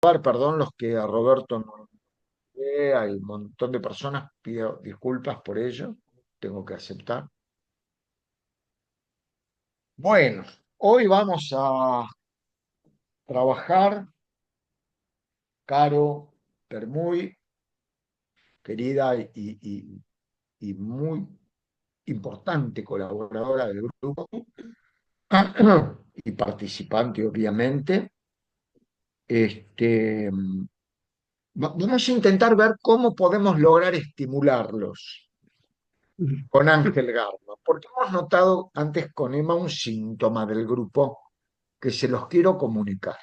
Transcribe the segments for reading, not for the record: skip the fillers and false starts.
Perdón, los que a Roberto no ve, hay un montón de personas, pido disculpas por ello, tengo que aceptar. Bueno, hoy vamos a trabajar, Caro Permuy, querida y muy importante colaboradora del grupo y participante, obviamente. Este, Vamos a intentar ver cómo podemos lograr estimularlos con Ángel Garma, porque hemos notado antes con Emma un síntoma del grupo que se los quiero comunicar.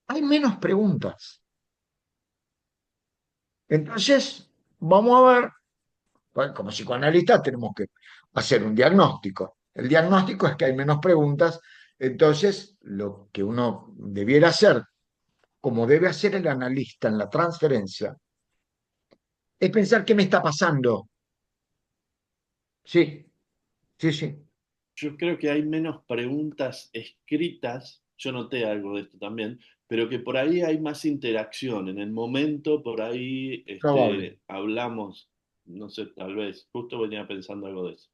Hay menos preguntas. Entonces, vamos a ver, bueno, como psicoanalistas tenemos que hacer un diagnóstico. El diagnóstico es que hay menos preguntas, entonces lo que uno debiera hacer, como debe hacer el analista en la transferencia, es pensar qué me está pasando. Sí, sí, sí, Yo creo que hay menos preguntas escritas, yo noté algo de esto también, pero que por ahí hay más interacción. En el momento, por ahí probable. hablamos, no sé, tal vez, justo venía pensando algo de eso.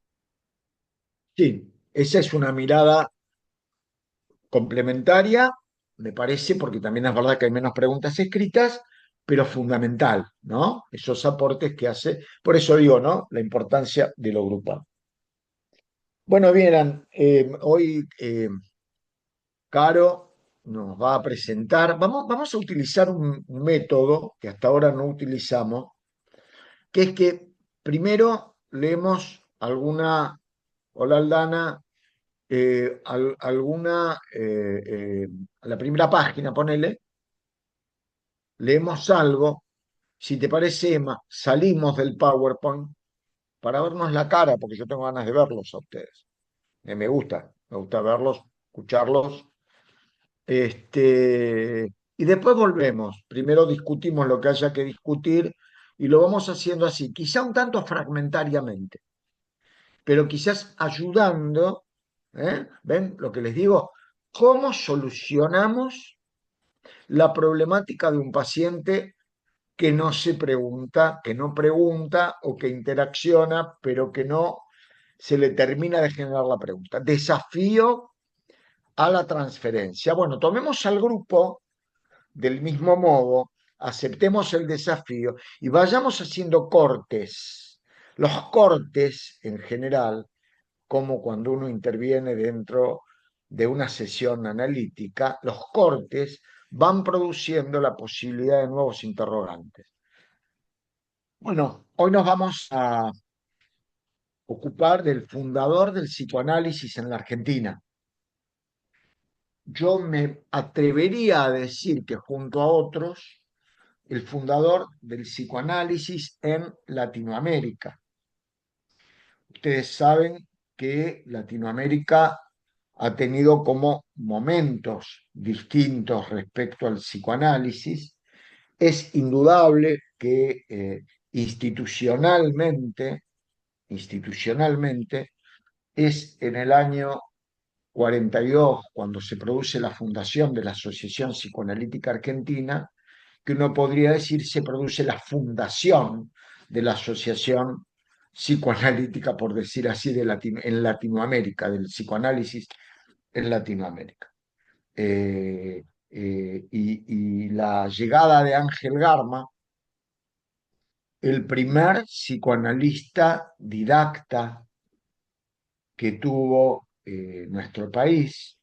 Sí, esa es una mirada complementaria, me parece, porque también es verdad que hay menos preguntas escritas, pero fundamental, ¿no? Esos aportes que hace, por eso digo, ¿no? La importancia de lo grupal. Bueno, bien, hoy Caro nos va a presentar, vamos a utilizar un método que hasta ahora no utilizamos, que es que primero leemos alguna, hola Aldana, alguna, la primera página, ponele, leemos algo, si te parece, Emma, salimos del PowerPoint para vernos la cara, porque yo tengo ganas de verlos a ustedes. Me gusta verlos, escucharlos. Y después volvemos. Primero discutimos lo que haya que discutir y lo vamos haciendo así, quizá un tanto fragmentariamente, pero quizás ayudando, ¿eh? ¿Ven lo que les digo? ¿Cómo solucionamos la problemática de un paciente que no se pregunta, que no pregunta o que interacciona, pero que no se le termina de generar la pregunta? Desafío a la transferencia. Bueno, tomemos al grupo del mismo modo, aceptemos el desafío y vayamos haciendo cortes. Los cortes, en general, como cuando uno interviene dentro de una sesión analítica, los cortes van produciendo la posibilidad de nuevos interrogantes. Bueno, hoy nos vamos a ocupar del fundador del psicoanálisis en la Argentina. Yo me atrevería a decir que junto a otros, el fundador del psicoanálisis en Latinoamérica. Ustedes saben que Latinoamérica ha tenido como momentos distintos respecto al psicoanálisis. Es indudable que institucionalmente, institucionalmente es en el año 42, cuando se produce la fundación de la Asociación Psicoanalítica Argentina, que uno podría decir se produce la fundación de la Asociación Psicoanalítica, por decir así, en Latinoamérica, del psicoanálisis en Latinoamérica. Y la llegada de Ángel Garma, el primer psicoanalista didacta que tuvo nuestro país.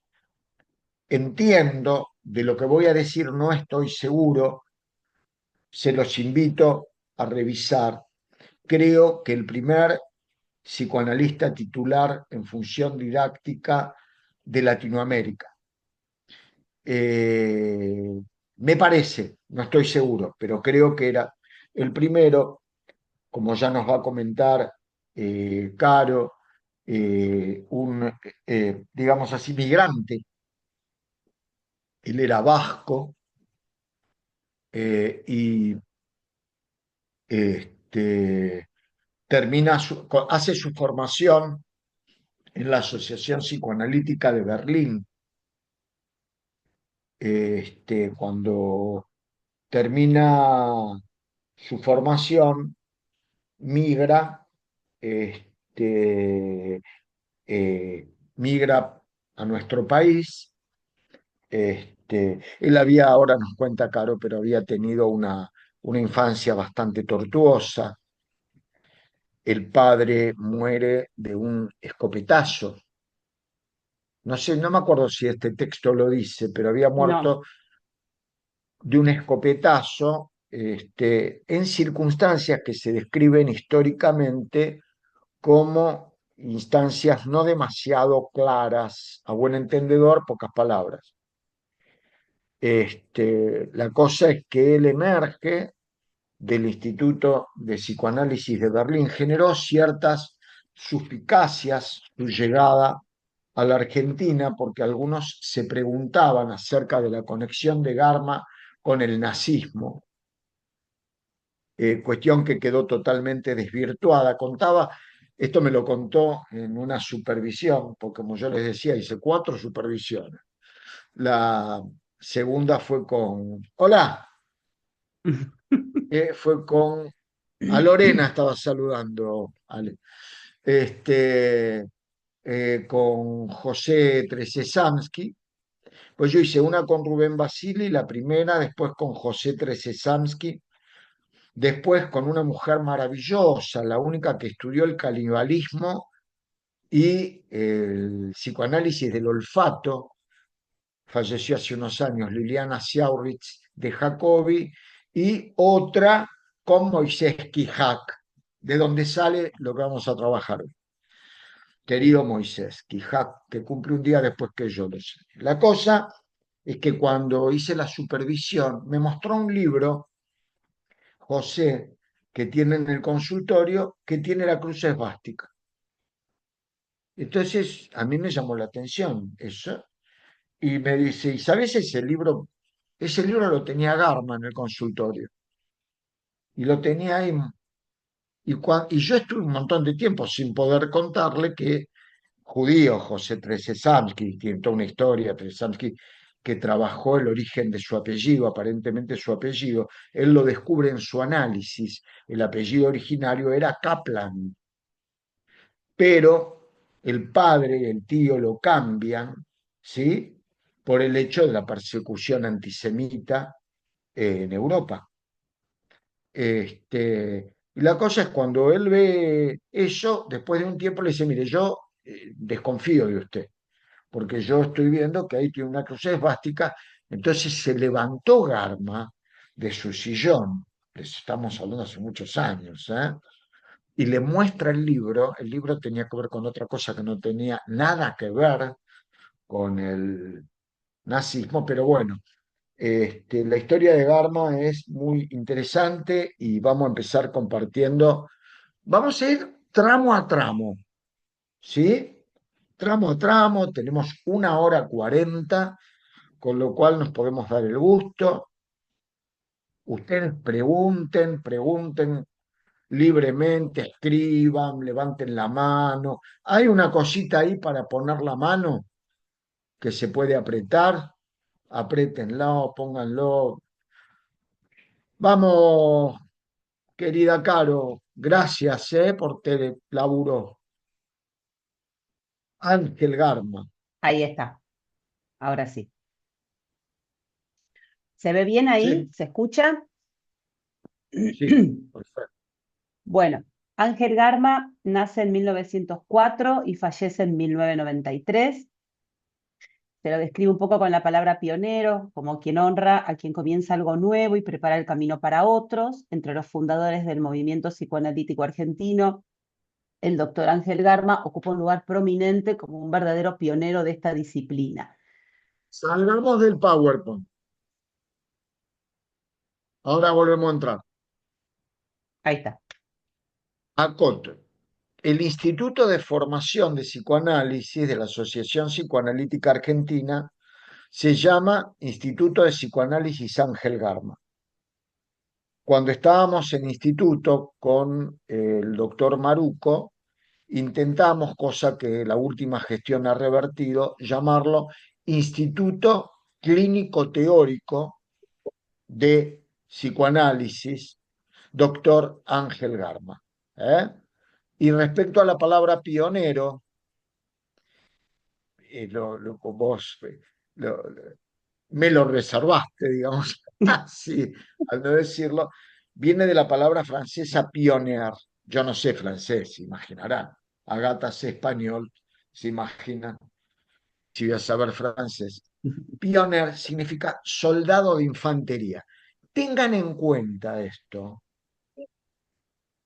Entiendo, de lo que voy a decir no estoy seguro, se los invito a revisar. Creo que el primer psicoanalista titular en función didáctica de Latinoamérica. Eh, Me parece, no estoy seguro, pero creo que era el primero, como ya nos va a comentar Caro, un, digamos así, migrante. Él era vasco y este, hace su formación en la Asociación Psicoanalítica de Berlín cuando termina su formación, migra, este, migra a nuestro país. Él había, ahora nos cuenta Caro, pero había tenido una infancia bastante tortuosa. El padre muere de un escopetazo. No sé, no me acuerdo si este texto lo dice, pero había No, muerto de un escopetazo, en circunstancias que se describen históricamente como instancias no demasiado claras, a buen entendedor, pocas palabras. La cosa es que él emerge del Instituto de Psicoanálisis de Berlín, generó ciertas suspicacias su llegada a la Argentina, porque algunos se preguntaban acerca de la conexión de Garma con el nazismo, cuestión que quedó totalmente desvirtuada. Contaba, esto me lo contó en una supervisión, porque como yo les decía, hice 4 supervisiones. La segunda fue con, hola, fue con, a Lorena estaba saludando, Ale. Este, con José Tresesamsky. Pues yo hice una con Rubén Basili, la primera, después con José Tresesamsky, después con una mujer maravillosa, la única que estudió el canibalismo y el psicoanálisis del olfato, falleció hace unos años, Liliana Siauritz de Jacobi, y otra con Moisés Quijak, de donde sale lo que vamos a trabajar hoy. Querido Moisés Quijak, que cumple un día después que yo lo sé. La cosa es que cuando hice la supervisión, me mostró un libro, José, que tiene en el consultorio, que tiene la cruz esvástica. Entonces, a mí me llamó la atención eso, y me dice, ¿y sabes ese libro? Ese libro lo tenía Garma en el consultorio, y lo tenía ahí, y yo estuve un montón de tiempo sin poder contarle que judío, José Tresesamsky, tiene toda una historia, Tresesamsky, que trabajó el origen de su apellido, aparentemente su apellido, él lo descubre en su análisis, el apellido originario era Kaplan, pero el padre y el tío lo cambian, ¿sí? Por el hecho de la persecución antisemita en Europa. Y la cosa es cuando él ve eso, después de un tiempo le dice, mire, yo desconfío de usted, porque yo estoy viendo que ahí tiene una cruz esvástica. Entonces se levantó Garma de su sillón, les estamos hablando hace muchos años, ¿eh? Y le muestra el libro tenía que ver con otra cosa que no tenía nada que ver con el nazismo, pero bueno, la historia de Garma es muy interesante y vamos a empezar compartiendo, vamos a ir tramo a tramo, ¿sí? Tramo a tramo, tenemos 1 hora 40, con lo cual nos podemos dar el gusto. Ustedes pregunten, pregunten libremente, escriban, levanten la mano. Hay una cosita ahí para poner la mano que se puede apretar. Apriétenlo, pónganlo. Vamos, querida Caro, gracias por tu laburo. Ángel Garma. ahí está, ahora sí. ¿Se ve bien ahí? Sí, ¿Se escucha? sí, perfecto. Bueno, Ángel Garma nace en 1904 y fallece en 1993. Se lo describe un poco con la palabra pionero, como quien honra a quien comienza algo nuevo y prepara el camino para otros. Entre los fundadores del movimiento psicoanalítico argentino, el doctor Ángel Garma ocupa un lugar prominente como un verdadero pionero de esta disciplina. Salgamos del PowerPoint. Ahora volvemos a entrar. Ahí está. Acoto. El Instituto de Formación de Psicoanálisis de la Asociación Psicoanalítica Argentina se llama Instituto de Psicoanálisis Ángel Garma. Cuando estábamos en instituto con el doctor Maruco, intentamos, cosa que la última gestión ha revertido, llamarlo Instituto clínico teórico de psicoanálisis, doctor Ángel Garma. ¿Eh? Y respecto a la palabra pionero, vos me lo reservaste, digamos así, al no decirlo, viene de la palabra francesa pionnier. Yo no sé francés, se imaginarán. Agata sé español, se imaginan, si voy a saber francés. Pionnier significa soldado de infantería. Tengan en cuenta esto,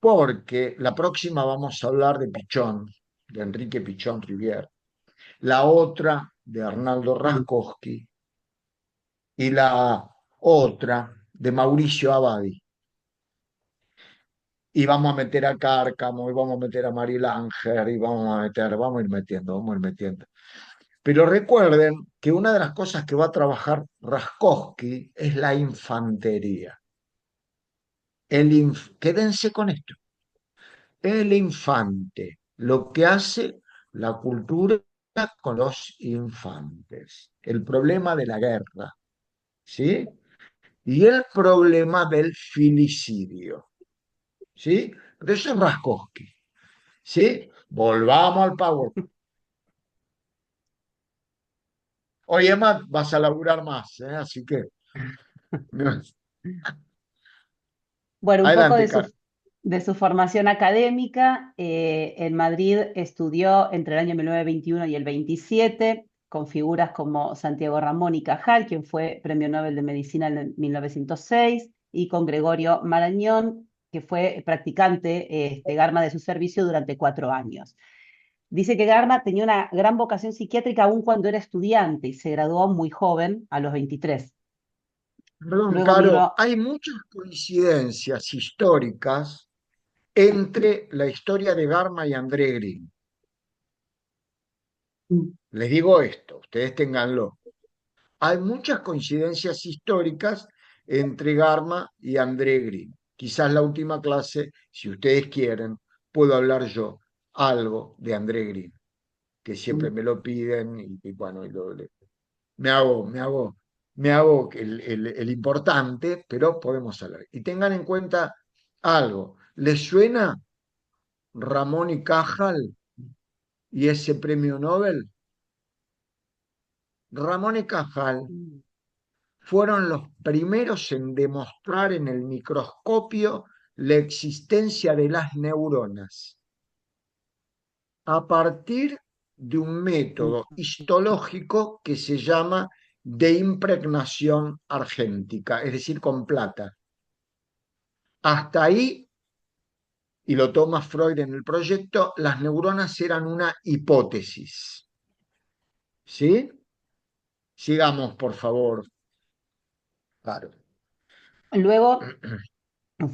porque la próxima vamos a hablar de Pichón, de Enrique Pichón Rivière, la otra de Arnaldo Raskowski y la otra de Mauricio Abadi. Y vamos a meter a Cárcamo, y vamos a meter a Mariel Ángel, y vamos a ir metiendo, vamos a ir metiendo. Pero recuerden que una de las cosas que va a trabajar Raskowski es la infantería. Quédense con esto. El infante, lo que hace la cultura con los infantes, el problema de la guerra, ¿sí? Y el problema del filicidio, ¿sí? De eso es Raskowski, ¿sí? Volvamos al PowerPoint. Oye, Matt, vas a laburar más, ¿eh? Así que Bueno, un poco adelante, Carlos. de su formación académica. En Madrid estudió entre el año 1921 y el 27 con figuras como Santiago Ramón y Cajal, quien fue Premio Nobel de Medicina en 1906, y con Gregorio Marañón, que fue practicante Garma de su servicio durante 4 años. Dice que Garma tenía una gran vocación psiquiátrica aún cuando era estudiante y se graduó muy joven, a los 23. Perdón, Luego Caro, migró. hay muchas coincidencias históricas entre la historia de Garma y André Green. Les digo esto, ustedes ténganlo. Hay muchas coincidencias históricas entre Garma y André Green. Quizás la última clase, si ustedes quieren, puedo hablar yo algo de André Green, que siempre me lo piden y bueno, me hago el importante, pero podemos hablar. Y tengan en cuenta algo. ¿Les suena Ramón y Cajal y ese premio Nobel? Ramón y Cajal fueron los primeros en demostrar en el microscopio la existencia de las neuronas a partir de un método histológico que se llama de impregnación argéntica, es decir, con plata. Hasta ahí, y lo toma Freud en el proyecto, las neuronas eran una hipótesis. ¿Sí? Sigamos, por favor. Claro. Luego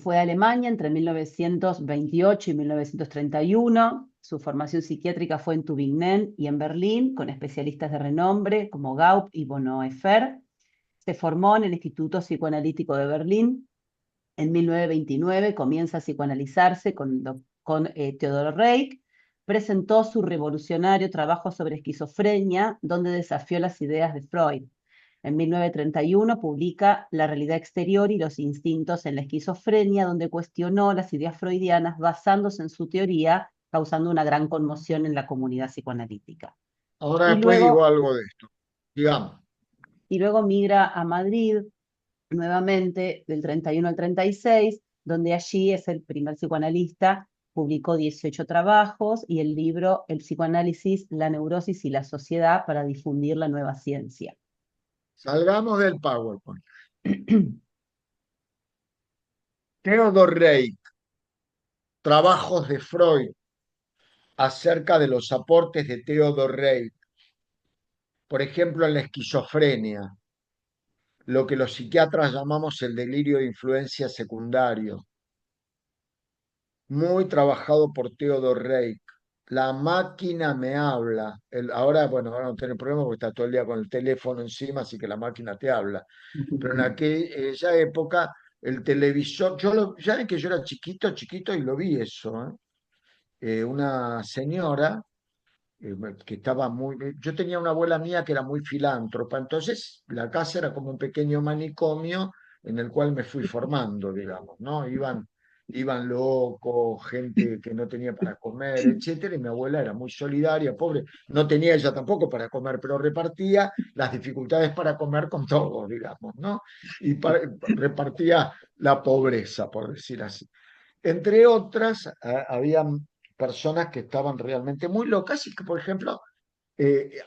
fue a Alemania entre 1928 y 1931. Su formación psiquiátrica fue en Tübingen y en Berlín, con especialistas de renombre como Gaup y Bonhoeffer. Se formó en el Instituto Psicoanalítico de Berlín. En 1929 comienza a psicoanalizarse con Theodor Reik. Presentó su revolucionario trabajo sobre esquizofrenia, donde desafió las ideas de Freud. En 1931 publica La realidad exterior y los instintos en la esquizofrenia, donde cuestionó las ideas freudianas basándose en su teoría, causando una gran conmoción en la comunidad psicoanalítica. Ahora Y después digo luego, algo de esto. Digamos. y luego migra a Madrid nuevamente del 31 al 36, donde allí es el primer psicoanalista, publicó 18 trabajos y el libro El psicoanálisis, la neurosis y la sociedad para difundir la nueva ciencia. Salgamos del PowerPoint. Theodor Reik, trabajos de Freud acerca de los aportes de Theodor Reik, por ejemplo, en la esquizofrenia, lo que los psiquiatras llamamos el delirio de influencia secundario, muy trabajado por Theodor Reik. La máquina me habla. Ahora, bueno, ahora no tiene problema porque está todo el día con el teléfono encima, así que la máquina te habla. Pero en aquella época, el televisor, ya ven que yo era chiquito, chiquito y lo vi eso, ¿eh? Una señora que estaba muy... Yo tenía una abuela mía que era muy filántropa, entonces la casa era como un pequeño manicomio en el cual me fui formando, digamos, ¿no? Iban locos, gente que no tenía para comer, etcétera, y mi abuela era muy solidaria, pobre, no tenía ella tampoco para comer, pero repartía las dificultades para comer con todos, digamos, ¿no? Y repartía la pobreza, por decir así. Entre otras, había personas que estaban realmente muy locas y que, por ejemplo,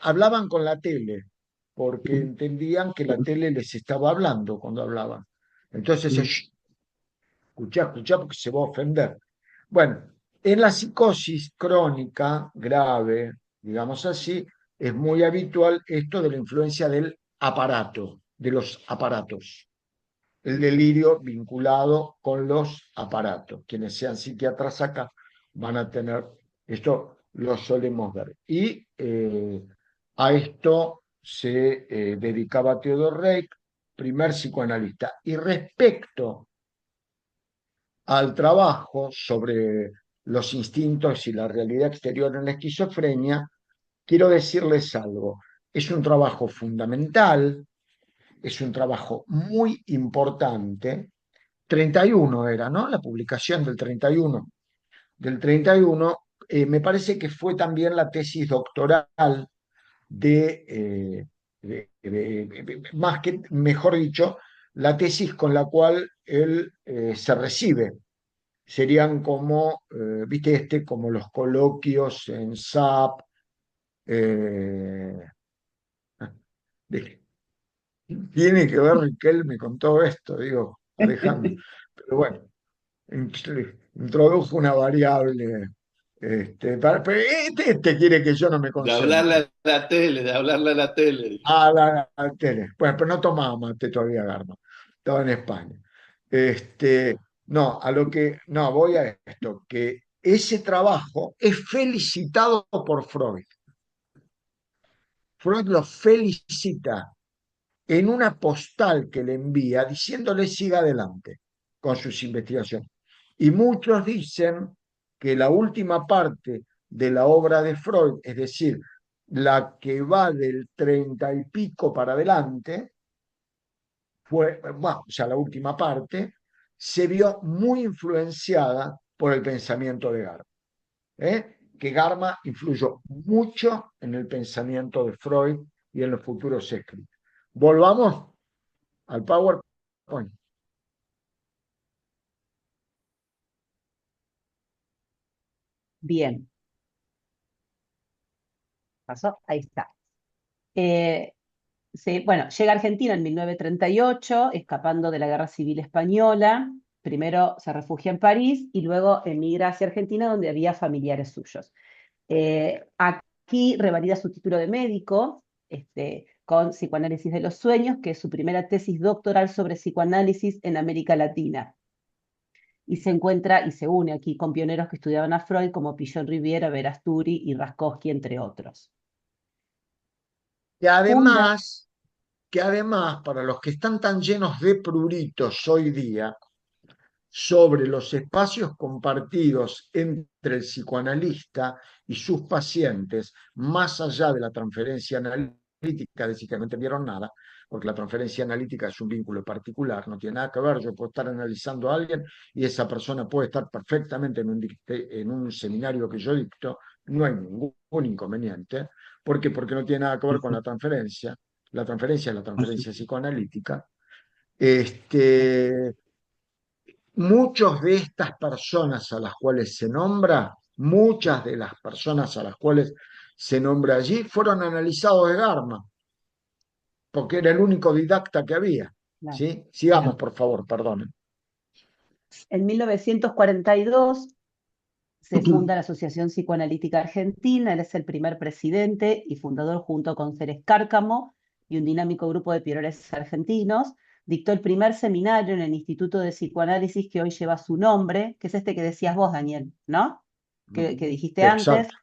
hablaban con la tele, porque entendían que la tele les estaba hablando cuando hablaban. Entonces, escuchá, escuchá, porque se va a ofender. Bueno, en la psicosis crónica grave, digamos así, es muy habitual esto de la influencia del aparato, de los aparatos, el delirio vinculado con los aparatos. Quienes sean psiquiatras acá van a tener, esto lo solemos ver. Y a esto se dedicaba Theodor Reik, primer psicoanalista. Y respecto al trabajo sobre los instintos y la realidad exterior en la esquizofrenia, quiero decirles algo. Es un trabajo fundamental, es un trabajo muy importante. 31 era, ¿no? La publicación del 31. Del 31, me parece que fue también la tesis doctoral más que, mejor dicho, la tesis con la cual él se recibe. Serían como, viste, como los coloquios en SAP. eh, de- Tiene que ver Riquelme con todo esto, digo, Alejandro. Pero bueno, introdujo una variable. Pero este quiere que yo no me De hablarle concentre. a la tele, de hablarle a la tele. Al tele. Bueno, pero no tomaba mate todavía, Garma. Estaba en España. No, a lo que, no, voy a esto, que ese trabajo es felicitado por Freud. Freud lo felicita en una postal que le envía diciéndole siga adelante con sus investigaciones. Y muchos dicen que la última parte de la obra de Freud, es decir, la que va del 30 y pico para adelante, fue, bueno, o sea, la última parte, se vio muy influenciada por el pensamiento de Garma. Que Garma influyó mucho en el pensamiento de Freud y en los futuros escritos. Volvamos al PowerPoint. Bien, pasó, ahí está. Eh, bueno, llega a Argentina en 1938, escapando de la Guerra Civil Española. Primero se refugia en París y luego emigra hacia Argentina, donde había familiares suyos. Aquí revalida su título de médico con Psicoanálisis de los Sueños, que es su primera tesis doctoral sobre psicoanálisis en América Latina. Y se encuentra y se une aquí con pioneros que estudiaban a Freud, como Pillon Riviera, Verasturi y Raskowski, entre otros. Que Funda, además, que además, para los que están tan llenos de pruritos hoy día, sobre los espacios compartidos entre el psicoanalista y sus pacientes, más allá de la transferencia analítica, de decir que no entendieron nada, porque la transferencia analítica es un vínculo particular, no tiene nada que ver, yo puedo estar analizando a alguien y esa persona puede estar perfectamente en un seminario que yo dicto, no hay ningún inconveniente. ¿Por qué? Porque no tiene nada que ver con la transferencia. La transferencia es la transferencia psicoanalítica. Este, Muchos de estas personas a las cuales se nombra, muchas de las personas a las cuales se nombra allí, fueron analizados de Garma, porque era el único didacta que había. claro. ¿Sí? Sigamos, por favor, perdonen. En 1942 se funda la Asociación Psicoanalítica Argentina, él es el primer presidente y fundador junto con Ceres Cárcamo y un dinámico grupo de pioneros argentinos. Dictó el primer seminario en el Instituto de Psicoanálisis que hoy lleva su nombre, que es este que decías vos, Daniel, ¿no? Que dijiste antes, Exacto.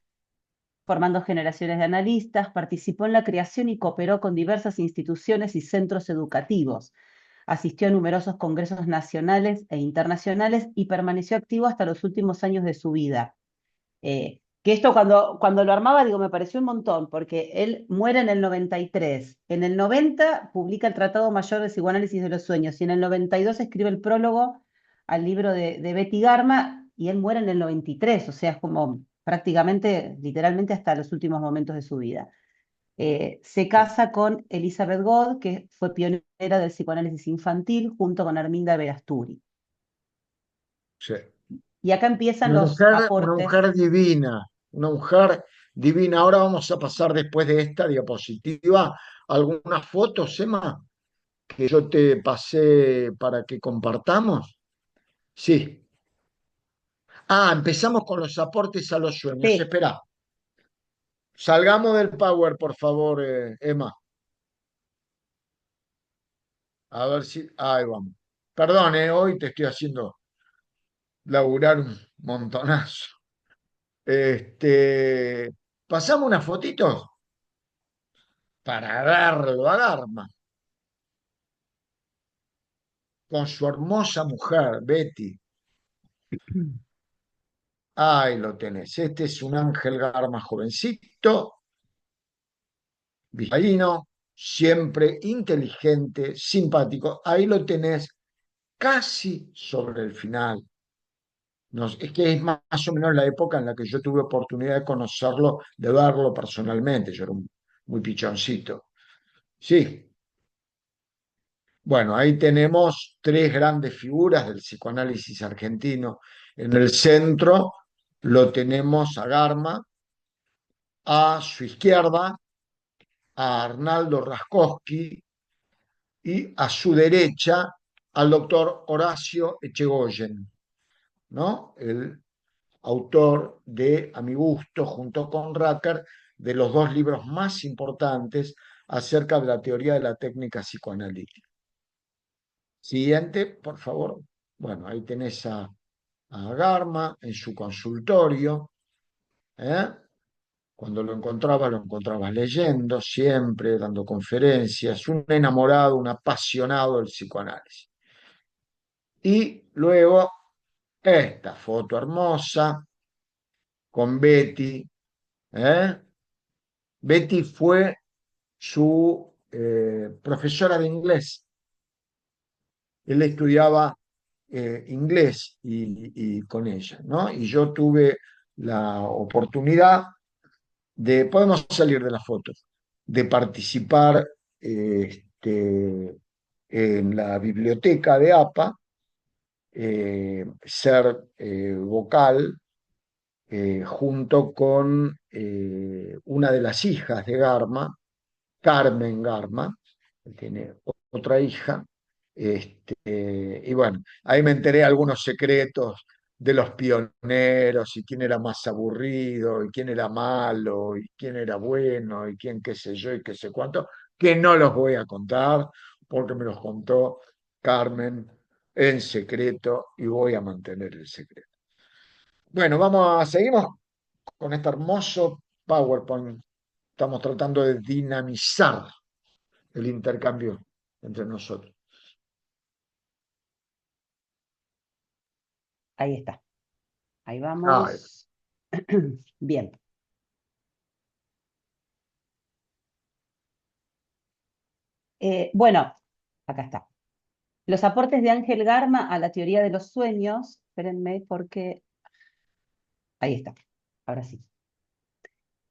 formando generaciones de analistas, participó en la creación y cooperó con diversas instituciones y centros educativos. Asistió a numerosos congresos nacionales e internacionales y permaneció activo hasta los últimos años de su vida. Que esto cuando lo armaba, digo, me pareció un montón, porque él muere en el 93. En el 90 publica el Tratado Mayor de Psicoanálisis de los Sueños, y en el 92 escribe el prólogo al libro de Betty Garma, y él muere en el 93, o sea, es como prácticamente, literalmente hasta los últimos momentos de su vida. Se casa con Elizabeth Godd, que fue pionera del psicoanálisis infantil, junto con Arminda Verasturi. Sí. Y acá empiezan los Una aportes. mujer divina, una mujer divina. Ahora vamos a pasar después de esta diapositiva algunas fotos, Emma, que yo te pasé para que compartamos. Sí. Ah, empezamos con los aportes a los sueños. Sí, Espera, salgamos del Power, por favor, Emma. A ver si. Ahí vamos. Perdón, hoy te estoy haciendo laburar un montonazo. Pasamos unas fotitos para verlo a Garma con su hermosa mujer, Betty. Ahí lo tenés. Este es un Ángel Garma jovencito, vizcaíno, siempre inteligente, simpático. Ahí lo tenés casi sobre el final. Es que es más o menos la época en la que yo tuve oportunidad de conocerlo, de verlo personalmente. Yo era muy pichoncito. Sí, bueno, ahí tenemos tres grandes figuras del psicoanálisis argentino. En el centro lo tenemos a Garma, a su izquierda a Arnaldo Raskowski y a su derecha al doctor Horacio Echegoyen, ¿no? El autor de, a mi gusto, junto con Racker, de los dos libros más importantes acerca de la teoría de la técnica psicoanalítica. Siguiente, por favor. Bueno, ahí tenés a Garma en su consultorio. ¿Eh? Cuando lo encontrabas leyendo, siempre dando conferencias, un enamorado, un apasionado del psicoanálisis. Y luego esta foto hermosa con Betty. ¿Eh? Betty fue su profesora de inglés. Él estudiaba inglés y con ella, ¿no? Y yo tuve la oportunidad podemos salir de las fotos, de participar en la biblioteca de APA, ser vocal junto con una de las hijas de Garma, Carmen Garma, que tiene otra hija. Y bueno, ahí me enteré algunos secretos de los pioneros y quién era más aburrido y quién era malo y quién era bueno y quién qué sé yo y qué sé cuánto, que no los voy a contar porque me los contó Carmen en secreto y voy a mantener el secreto. Bueno, seguimos con este hermoso PowerPoint. Estamos tratando de dinamizar el intercambio entre nosotros. ahí está. Ahí Ah, vamos. Bien. Bueno, acá está. Los aportes de Ángel Garma a la teoría de los sueños. Espérenme porque... Ahí está. Ahora sí.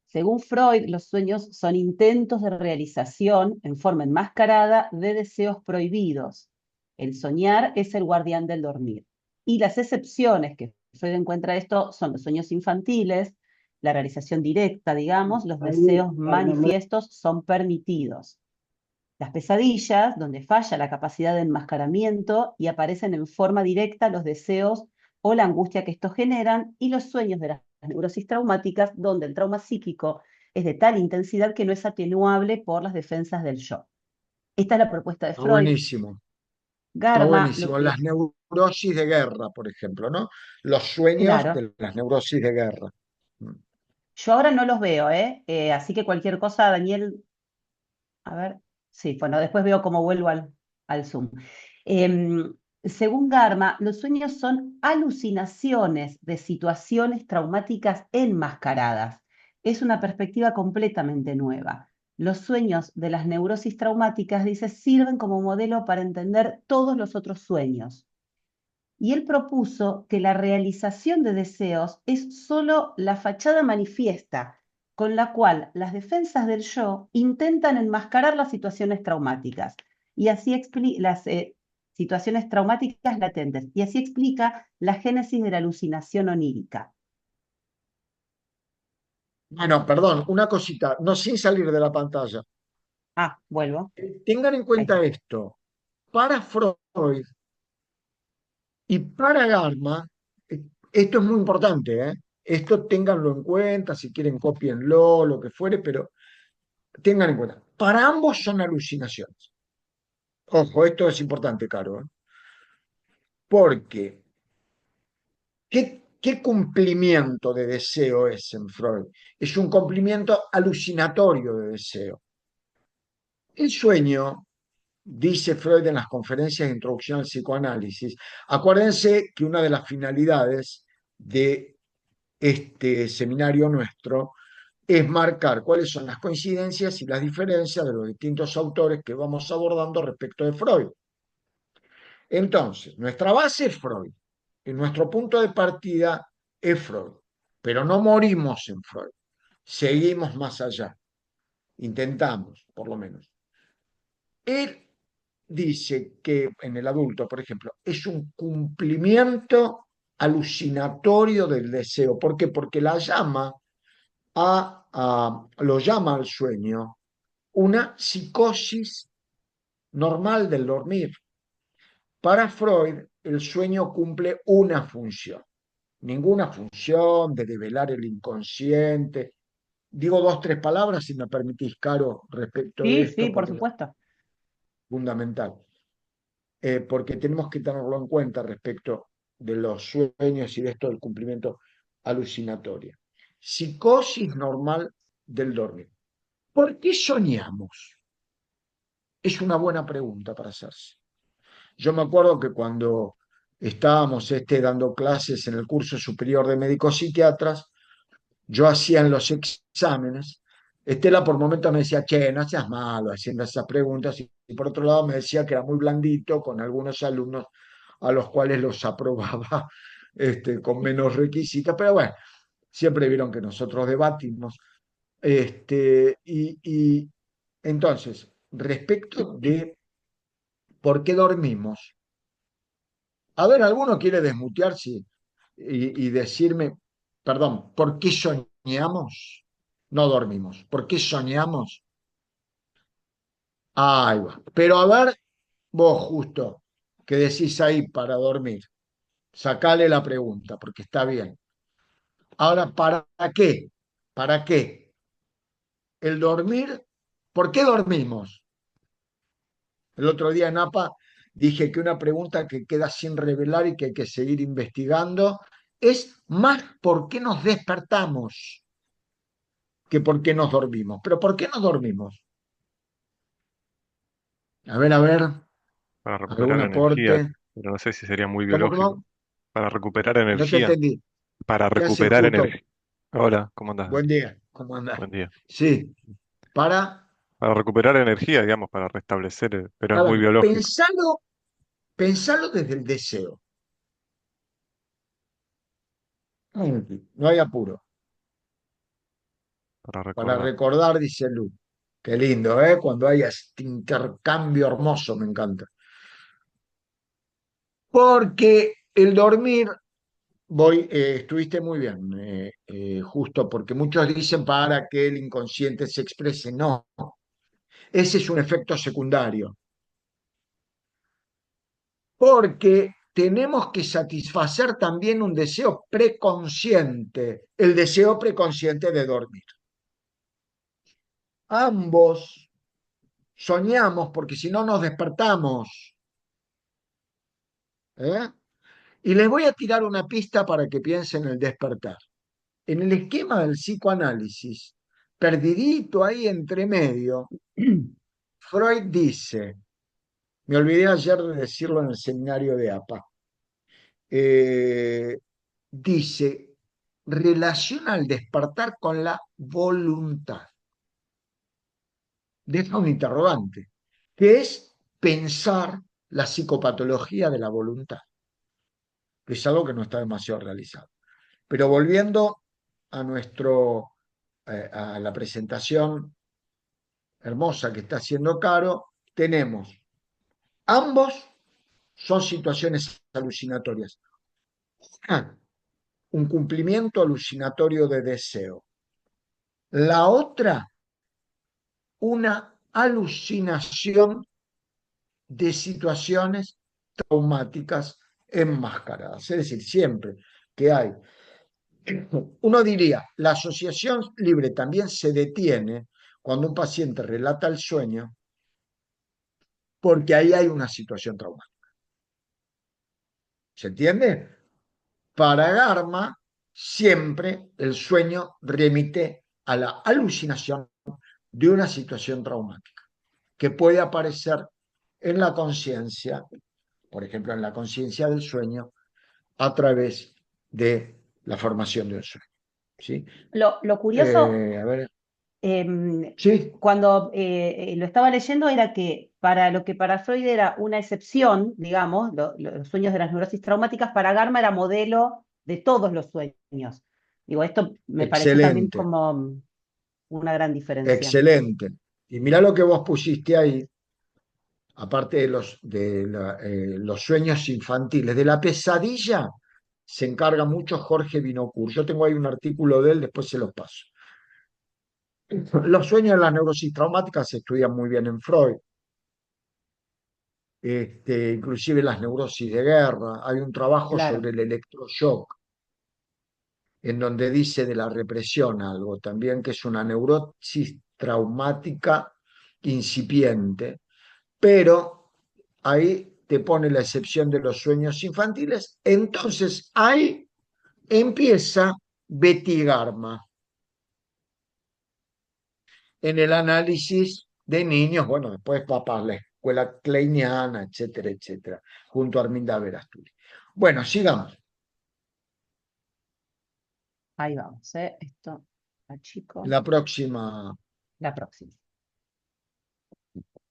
Según Freud, los sueños son intentos de realización en forma enmascarada de deseos prohibidos. El soñar es el guardián del dormir. Y las excepciones que Freud encuentra esto son los sueños infantiles, la realización directa, digamos, los deseos manifiestos son permitidos. Las pesadillas, donde falla la capacidad de enmascaramiento y aparecen en forma directa los deseos o la angustia que estos generan, y los sueños de las neurosis traumáticas, donde el trauma psíquico es de tal intensidad que no es atenuable por las defensas del yo. Esta es la propuesta de está Freud. buenísimo. Está Garma, lo buenísimo. que, Las neurosis de guerra, por ejemplo, ¿no? Los sueños claro, de las neurosis de guerra. yo ahora no los veo, ¿eh? Así que cualquier cosa, Daniel, a ver, sí, bueno, después veo cómo vuelvo al Zoom. según Garma, los sueños son alucinaciones de situaciones traumáticas enmascaradas. Es una perspectiva completamente nueva. Los sueños de las neurosis traumáticas, dice, sirven como modelo para entender todos los otros sueños. Y él propuso que la realización de deseos es solo la fachada manifiesta con la cual las defensas del yo intentan enmascarar las situaciones traumáticas y así las situaciones traumáticas latentes, y así explica la génesis de la alucinación onírica. Bueno, perdón, una cosita, no sin salir de la pantalla. Ah, vuelvo. Tengan en Ahí está. cuenta esto. Para Freud y para Garma, esto es muy importante, ¿eh? Esto ténganlo en cuenta, si quieren cópienlo, lo que fuere, pero tengan en cuenta. Para ambos son alucinaciones. Ojo, esto es importante, Caro, ¿eh? Porque, ¿qué cumplimiento de deseo es en Freud? Es un cumplimiento alucinatorio de deseo. El sueño, dice Freud en las conferencias de introducción al psicoanálisis, acuérdense que una de las finalidades de este seminario nuestro es marcar cuáles son las coincidencias y las diferencias de los distintos autores que vamos abordando respecto de Freud. Entonces, nuestra base es Freud y nuestro punto de partida es Freud, pero no morimos en Freud, seguimos más allá, intentamos, por lo menos. Él dice que en el adulto, por ejemplo, es un cumplimiento alucinatorio del deseo. ¿Por qué? Porque lo llama al sueño una psicosis normal del dormir. Para Freud, el sueño cumple una función, ninguna función de develar el inconsciente. Digo dos, tres palabras, si me permitís, Caro, respecto de Sí, esto, sí, por porque es supuesto. fundamental. Porque tenemos que tenerlo en cuenta respecto de los sueños y de esto del cumplimiento alucinatorio. Psicosis normal del dormir. ¿Por qué soñamos? Es una buena pregunta para hacerse. Yo me acuerdo que cuando estábamos dando clases en el curso superior de médicos psiquiatras, yo hacía en los exámenes, Estela por momentos me decía, che, no seas malo haciendo esas preguntas, y por otro lado me decía que era muy blandito con algunos alumnos a los cuales los aprobaba con menos requisitos, pero bueno, siempre vieron que nosotros debatimos. Y entonces, respecto de por qué dormimos, a ver, ¿alguno quiere desmutearse y decirme, perdón, por qué soñamos? No dormimos. ¿Por qué soñamos? Ahí va. Pero a ver, vos justo, que decís ahí para dormir, sacale la pregunta, porque está bien. Ahora, ¿para qué? ¿Para qué? El dormir, ¿por qué dormimos? El otro día en APA dije que una pregunta que queda sin revelar y que hay que seguir investigando es más por qué nos despertamos que por qué nos dormimos. Pero ¿por qué nos dormimos? A ver, Para algún recuperar energía, aporte. pero no sé si sería muy ¿Cómo, biológico. cómo? Para recuperar No te energía, entendí. para ¿Qué haces recuperar justo? energía. Hola, ¿cómo andás? Buen día. ¿Cómo andás? Buen día. Sí, para... Para recuperar energía, digamos, para restablecer, pero A es ver, muy biológico. pensalo desde el deseo. No hay apuro. Para Para recordar. recordar, dice Lu. Qué lindo, ¿eh? Cuando hay este intercambio hermoso, me encanta. Porque el dormir, estuviste muy bien, justo porque muchos dicen para que el inconsciente se exprese. No, ese es un efecto secundario. Porque tenemos que satisfacer también un deseo preconsciente, el deseo preconsciente de dormir. Ambos soñamos porque si no nos despertamos. ¿Eh? Y les voy a tirar una pista para que piensen en el despertar. En el esquema del psicoanálisis, perdidito ahí entre medio, Freud dice, Me olvidé ayer de decirlo en el seminario de APA. Eh, Dice, relaciona el despertar con la voluntad. Deja un interrogante, que es pensar la psicopatología de la voluntad, que es algo que no está demasiado realizado. Pero volviendo a a la presentación hermosa que está haciendo Caro, tenemos ambos son situaciones alucinatorias. Ah, un cumplimiento alucinatorio de deseo. La otra, una alucinación de situaciones traumáticas enmascaradas. Es decir, siempre que hay, uno diría, la asociación libre también se detiene cuando un paciente relata el sueño, porque ahí hay una situación traumática. ¿Se entiende? Para Garma, siempre el sueño remite a la alucinación de una situación traumática que puede aparecer en la conciencia, por ejemplo, en la conciencia del sueño, a través de la formación de un sueño. ¿Sí? Lo curioso, A ver, em, sí, cuando lo estaba leyendo, era que para lo que para Freud era una excepción, digamos, los sueños de las neurosis traumáticas, para Garma era modelo de todos los sueños. Digo, esto me pareció también excelente, como una gran diferencia. excelente. Y mirá lo que vos pusiste ahí, aparte de los sueños infantiles, de la pesadilla se encarga mucho Jorge Binocur. Yo tengo ahí un artículo de él, después se los paso. Los sueños de las neurosis traumáticas se estudian muy bien en Freud, inclusive las neurosis de guerra. Hay un trabajo Claro, sobre el electroshock, en donde dice de la represión algo también, que es una neurosis traumática incipiente, pero ahí te pone la excepción de los sueños infantiles. Entonces ahí empieza Betty Garma en el análisis de niños, bueno, después papás, la escuela kleiniana, etcétera, etcétera, junto a Arminda Verasturi. Bueno, sigamos. ahí vamos, esto, a chico, La próxima, la próxima.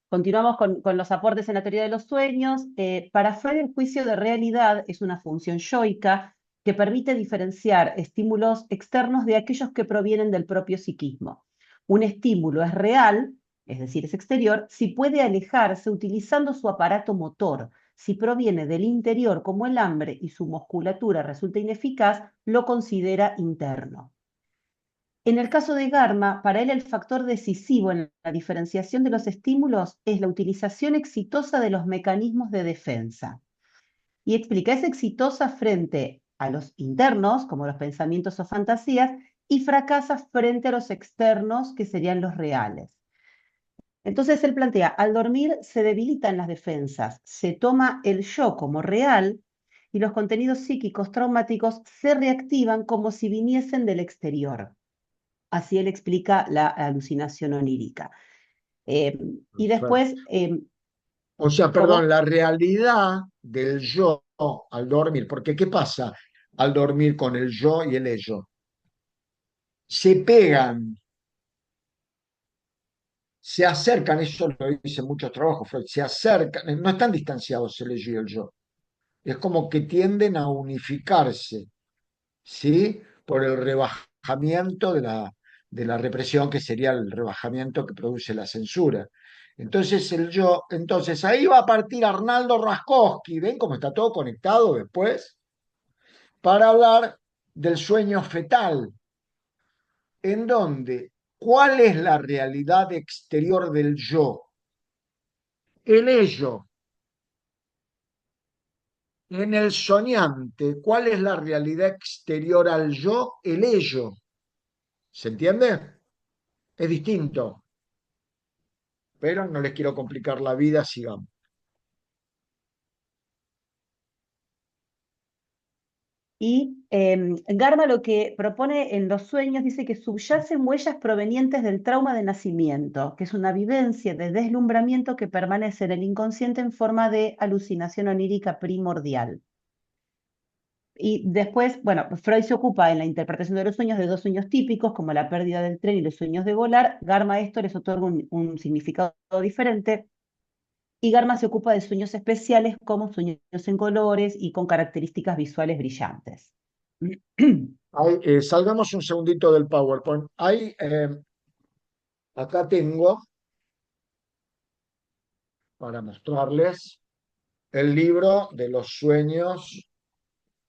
Continuamos con los aportes en la teoría de los sueños. Para Freud, el juicio de realidad es una función yoica que permite diferenciar estímulos externos de aquellos que provienen del propio psiquismo. Un estímulo es real, es decir, es exterior, si puede alejarse utilizando su aparato motor. Si proviene del interior, como el hambre, y su musculatura resulta ineficaz, lo considera interno. En el caso de Garma, para él el factor decisivo en la diferenciación de los estímulos es la utilización exitosa de los mecanismos de defensa. Y explica, es exitosa frente a los internos, como los pensamientos o fantasías, y fracasa frente a los externos, que serían los reales. Entonces él plantea, al dormir se debilitan las defensas, se toma el yo como real y los contenidos psíquicos traumáticos se reactivan como si viniesen del exterior. Así él explica la alucinación onírica. Eh, y después, o sea, perdón, ¿cómo? la realidad del yo al dormir, porque ¿qué pasa al dormir con el yo y el ello? Se pegan, se acercan, eso lo dicen muchos trabajos, Freud, se acercan, no están distanciados el ello y el yo, es como que tienden a unificarse, ¿sí? Por el rebajamiento de la represión, que sería el rebajamiento que produce la censura. Entonces el yo, entonces ahí va a partir Arnaldo Raskowski, ¿ven cómo está todo conectado después? Para hablar del sueño fetal, en donde, ¿cuál es la realidad exterior del yo? El ello. En el soñante, ¿cuál es la realidad exterior al yo? El ello. ¿Se entiende? Es distinto, pero no les quiero complicar la vida, sigamos. Y Garma lo que propone en los sueños dice que subyacen huellas provenientes del trauma de nacimiento, que es una vivencia de deslumbramiento que permanece en el inconsciente en forma de alucinación onírica primordial. Y después, bueno, Freud se ocupa en la interpretación de los sueños de dos sueños típicos, como la pérdida del tren y los sueños de volar. Garma a esto les otorga un significado diferente. Y Garma se ocupa de sueños especiales como sueños en colores y con características visuales brillantes. Salgamos un segundito del PowerPoint. Acá tengo, para mostrarles, el libro de los sueños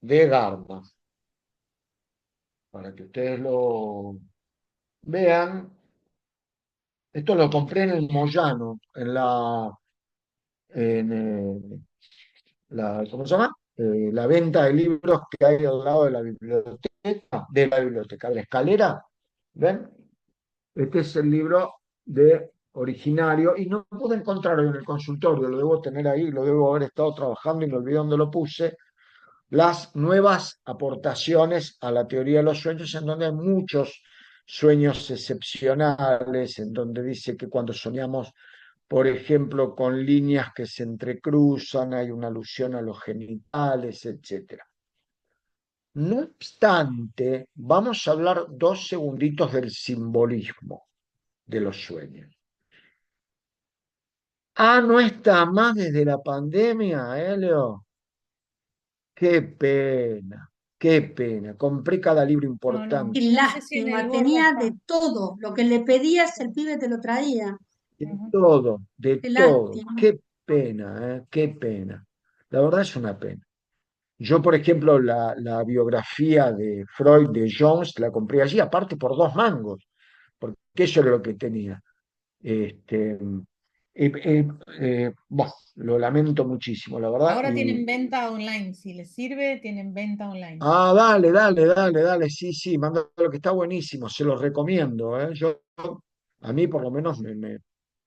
de Garma, para que ustedes lo vean. Esto lo compré en el Moyano, ¿cómo se llama? La venta de libros que hay al lado de la escalera. ¿Ven? Este es el libro de originario y no pude encontrarlo en el consultorio, lo debo tener ahí, lo debo haber estado trabajando y me olvidé dónde lo puse. Las nuevas aportaciones a la teoría de los sueños, en donde hay muchos sueños excepcionales, en donde dice que cuando soñamos, por ejemplo, con líneas que se entrecruzan, hay una alusión a los genitales, etc. No obstante, vamos a hablar 2 segunditos del simbolismo de los sueños. No está más desde la pandemia, Leo. Qué pena, qué pena. Compré cada libro importante. Qué lástima, tenía de todo. Lo que le pedías, el pibe te lo traía. De todo, de Qué todo. lástima. Qué pena, qué pena. La verdad es una pena. Yo, por ejemplo, la biografía de Freud de Jones la compré allí, aparte por 2 mangos, porque eso era lo que tenía. Este, bueno, lo lamento muchísimo, la verdad. Ahora tienen venta online, si les sirve, tienen venta online. Dale, dale, dale, dale, sí, sí, manda lo que está buenísimo, se los recomiendo, ¿eh? A mí por lo menos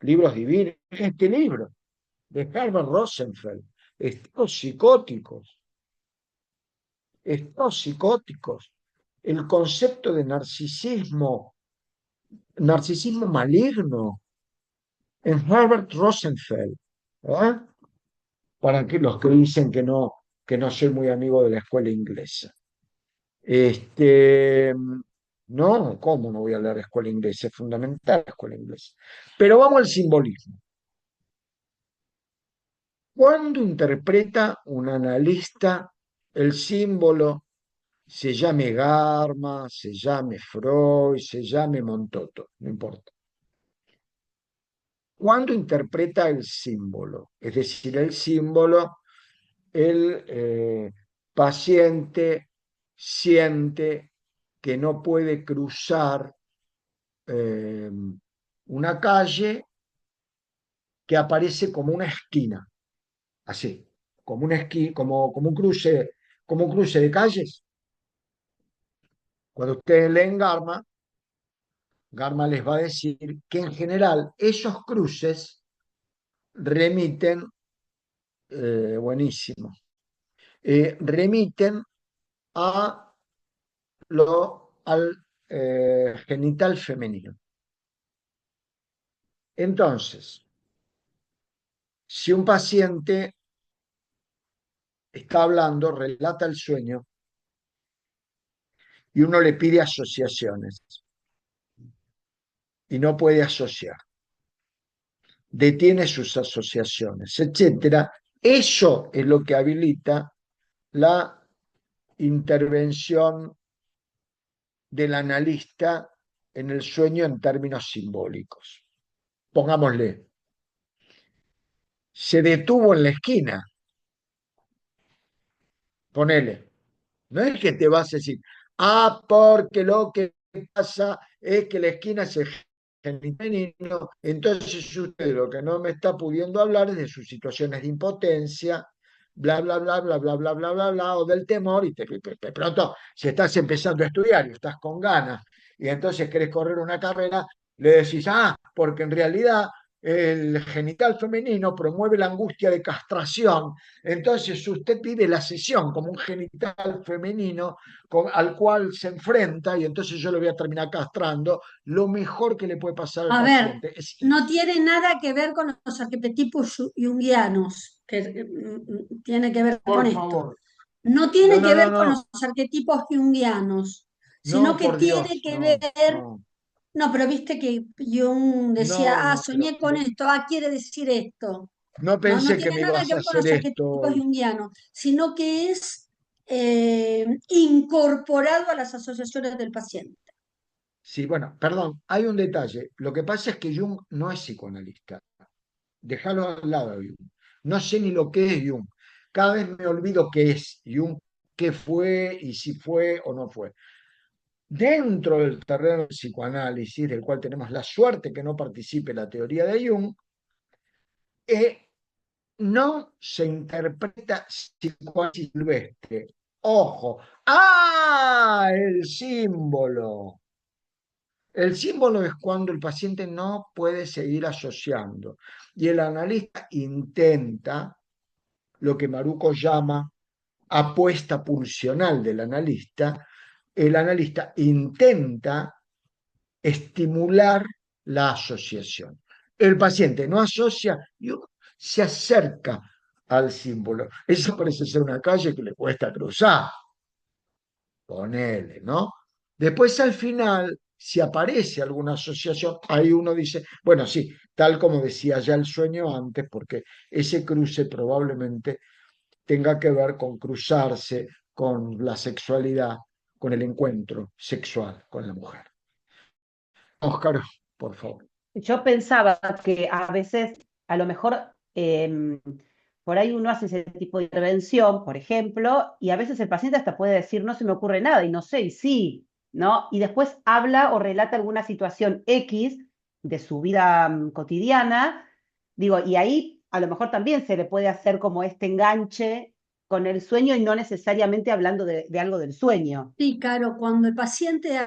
libros divinos. Este libro de Herbert Rosenfeld, estos psicóticos, estos psicóticos, el concepto de narcisismo maligno en Herbert Rosenfeld, ¿eh? Para los que dicen que no soy muy amigo de la escuela inglesa. No, ¿cómo no voy a leer escuela inglesa? Es fundamental la escuela inglesa. Pero vamos al simbolismo. ¿Cuándo interpreta un analista el símbolo, se llame Garma, se llame Freud, se llame Montoto? No importa. ¿Cuándo interpreta el símbolo? Es decir, el símbolo, el paciente siente que no puede cruzar una calle que aparece como una esquina, así, como un cruce de calles. Cuando ustedes leen Garma, Garma les va a decir que en general esos cruces remiten, buenísimo, remiten al genital femenino. Entonces, si un paciente está hablando, relata el sueño, y uno le pide asociaciones, y no puede asociar, detiene sus asociaciones, etcétera, eso es lo que habilita la intervención del analista en el sueño en términos simbólicos. Pongámosle, se detuvo en la esquina. Ponele. No es que te vas a decir, porque lo que pasa es que la esquina es femenino, entonces usted lo que no me está pudiendo hablar es de sus situaciones de impotencia, bla, bla, bla, bla, bla, bla, bla, bla, bla, o del temor, y de pronto, si estás empezando a estudiar y estás con ganas, y entonces querés correr una carrera, le decís, porque en realidad el genital femenino promueve la angustia de castración, entonces usted pide la sesión como un genital femenino al cual se enfrenta y entonces yo lo voy a terminar castrando. Lo mejor que le puede pasar al A ver, paciente es no irse. tiene nada que ver con los arquetipos junguianos, que tiene que ver con Por esto. favor. No No, tiene no, que no, ver con no. los arquetipos junguianos, sino No, que por tiene Dios, que ver. no, no, No, pero viste que Jung no, decía, no, pero soñé con esto, quiere decir esto. no No, no pensé que tiene me nada ibas que a ver con hacer los arquetipos esto. junguianos, sino que es incorporado a las asociaciones del paciente. Sí, bueno, perdón, hay un detalle. Lo que pasa es que Jung no es psicoanalista. Déjalo al lado de Jung. No sé ni lo que es Jung. Cada vez me olvido qué es Jung, qué fue y si fue o no fue. Dentro del terreno del psicoanálisis, del cual tenemos la suerte que no participe la teoría de Jung, no se interpreta psicoanálisis silvestre. Ojo, ¡ah! El símbolo. El símbolo es cuando el paciente no puede seguir asociando y el analista intenta lo que Maruco llama apuesta pulsional del analista. El analista intenta estimular la asociación. El paciente no asocia y uno se acerca al símbolo. Eso parece ser una calle que le cuesta cruzar. Ponele, ¿no? Después al final, si aparece alguna asociación, ahí uno dice, bueno, sí, tal como decía ya el sueño antes, porque ese cruce probablemente tenga que ver con cruzarse con la sexualidad, con el encuentro sexual con la mujer. Óscar, por favor. Yo pensaba que a veces, a lo mejor, por ahí uno hace ese tipo de intervención, por ejemplo, y a veces el paciente hasta puede decir, no se me ocurre nada, y no sé, y sí, ¿no? Y después habla o relata alguna situación X de su vida cotidiana, digo, y ahí a lo mejor también se le puede hacer como este enganche con el sueño y no necesariamente hablando de algo del sueño. Sí, claro, cuando el paciente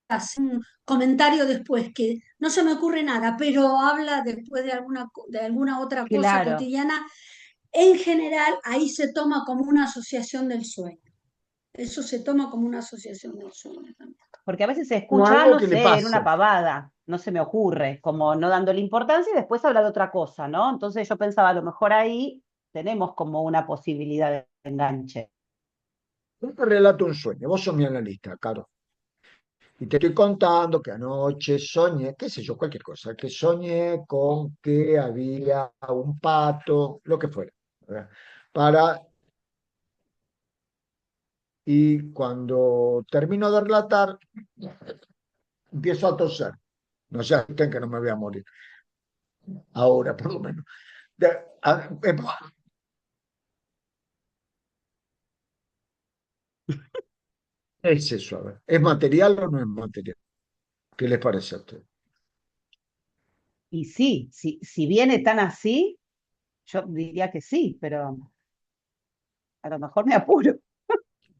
hace un comentario después que no se me ocurre nada, pero habla después de alguna otra cosa Claro. cotidiana, en general ahí se toma como una asociación del sueño. Eso se toma como una asociación del sueño también. Porque a veces se Como escucha, algo no que le sé, era pasa. una pavada, no se me ocurre, como no dándole importancia y después habla de otra cosa, ¿no? Entonces yo pensaba, a lo mejor ahí tenemos como una posibilidad de enganche. Yo te relato un sueño, vos sos mi analista, Caro. Y te estoy contando que anoche soñé, qué sé yo, cualquier cosa, que soñé con que había un pato, lo que fuera, ¿verdad? Para, y cuando termino de relatar, empiezo a toser. No se asusten que no me voy a morir. Ahora, por lo menos. De- a- eh, es eso, a ver. ¿Es material o no es material? ¿Qué les parece a ustedes? Y sí, si viene tan así, yo diría que sí, pero a lo mejor me apuro.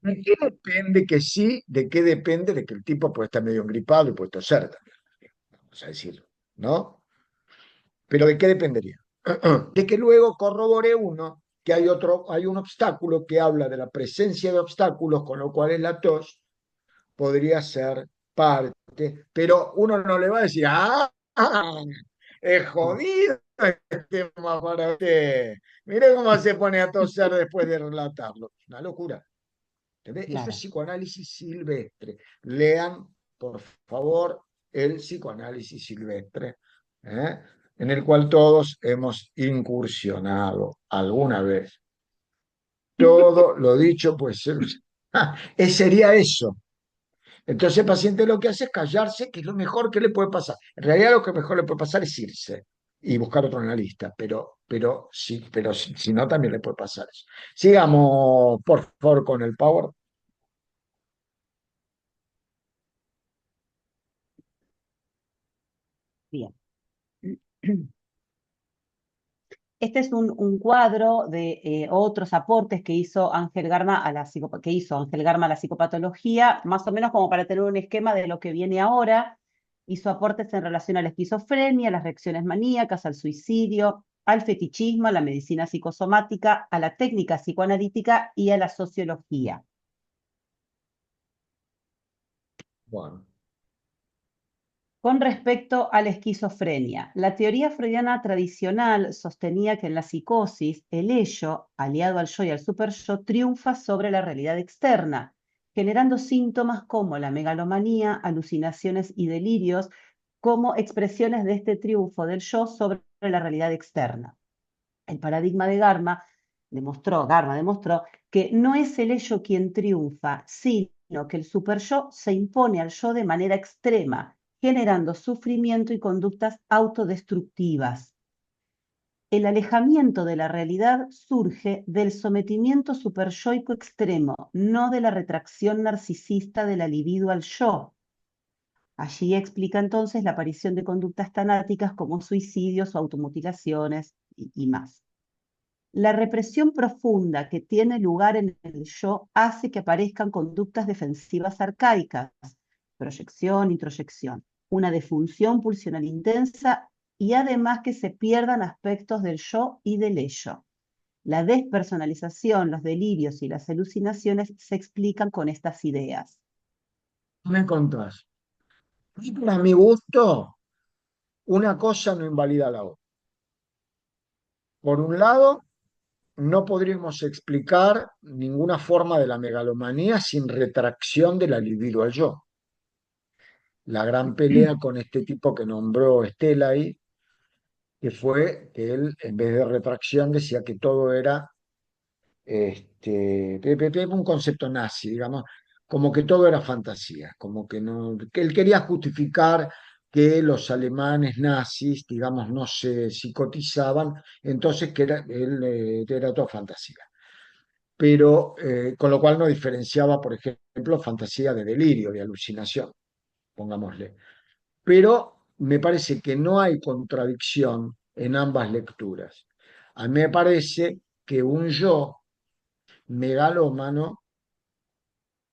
¿De qué depende que sí? ¿De qué depende? De que el tipo puede estar medio engripado y puede toser también, vamos a decirlo, ¿no? Pero ¿de qué dependería? De que luego corrobore uno que hay un obstáculo que habla de la presencia de obstáculos, con lo cual es la tos podría ser parte, pero uno no le va a decir, es jodido este tema para usted. Mire cómo se pone a toser después de relatarlo. Una locura. ¿Entendés? Eso es Claro. psicoanálisis silvestre. Lean, por favor, el psicoanálisis silvestre, ¿eh? En el cual todos hemos incursionado alguna vez. Todo lo dicho, pues sería eso. Entonces el paciente lo que hace es callarse, que es lo mejor que le puede pasar. En realidad lo que mejor le puede pasar es irse y buscar otro analista, pero si no, también le puede pasar eso. Sigamos, por favor, con el Power. Bien. Este es un cuadro de otros aportes que hizo Ángel Garma a la psicopatología, más o menos como para tener un esquema de lo que viene ahora. Hizo aportes en relación a la esquizofrenia, a las reacciones maníacas, al suicidio, al fetichismo, a la medicina psicosomática, a la técnica psicoanalítica y a la sociología. Bueno, Con respecto a la esquizofrenia, la teoría freudiana tradicional sostenía que en la psicosis el ello, aliado al yo y al superyo, triunfa sobre la realidad externa, generando síntomas como la megalomanía, alucinaciones y delirios como expresiones de este triunfo del yo sobre la realidad externa. El paradigma de Garma demostró que no es el ello quien triunfa, sino que el superyo se impone al yo de manera extrema, generando sufrimiento y conductas autodestructivas. El alejamiento de la realidad surge del sometimiento superyoico extremo, no de la retracción narcisista de la libido al yo. Allí explica entonces la aparición de conductas tanáticas como suicidios o automutilaciones y más. La represión profunda que tiene lugar en el yo hace que aparezcan conductas defensivas arcaicas, proyección, introyección, una defunción pulsional intensa y además que se pierdan aspectos del yo y del ello. La despersonalización, los delirios y las alucinaciones se explican con estas ideas. me contás. Y para mi gusto, una cosa no invalida a la otra. Por un lado, no podríamos explicar ninguna forma de la megalomanía sin retracción de la libido al yo. La gran pelea con este tipo que nombró Estela ahí, que fue que él, en vez de retracción, decía que todo era un concepto nazi, digamos, como que todo era fantasía, como que no, que él quería justificar que los alemanes nazis, digamos, no se psicotizaban, entonces que era todo fantasía. Pero con lo cual no diferenciaba, por ejemplo, fantasía de delirio, de alucinación, pongámosle. Pero me parece que no hay contradicción en ambas lecturas. A mí me parece que un yo megalómano,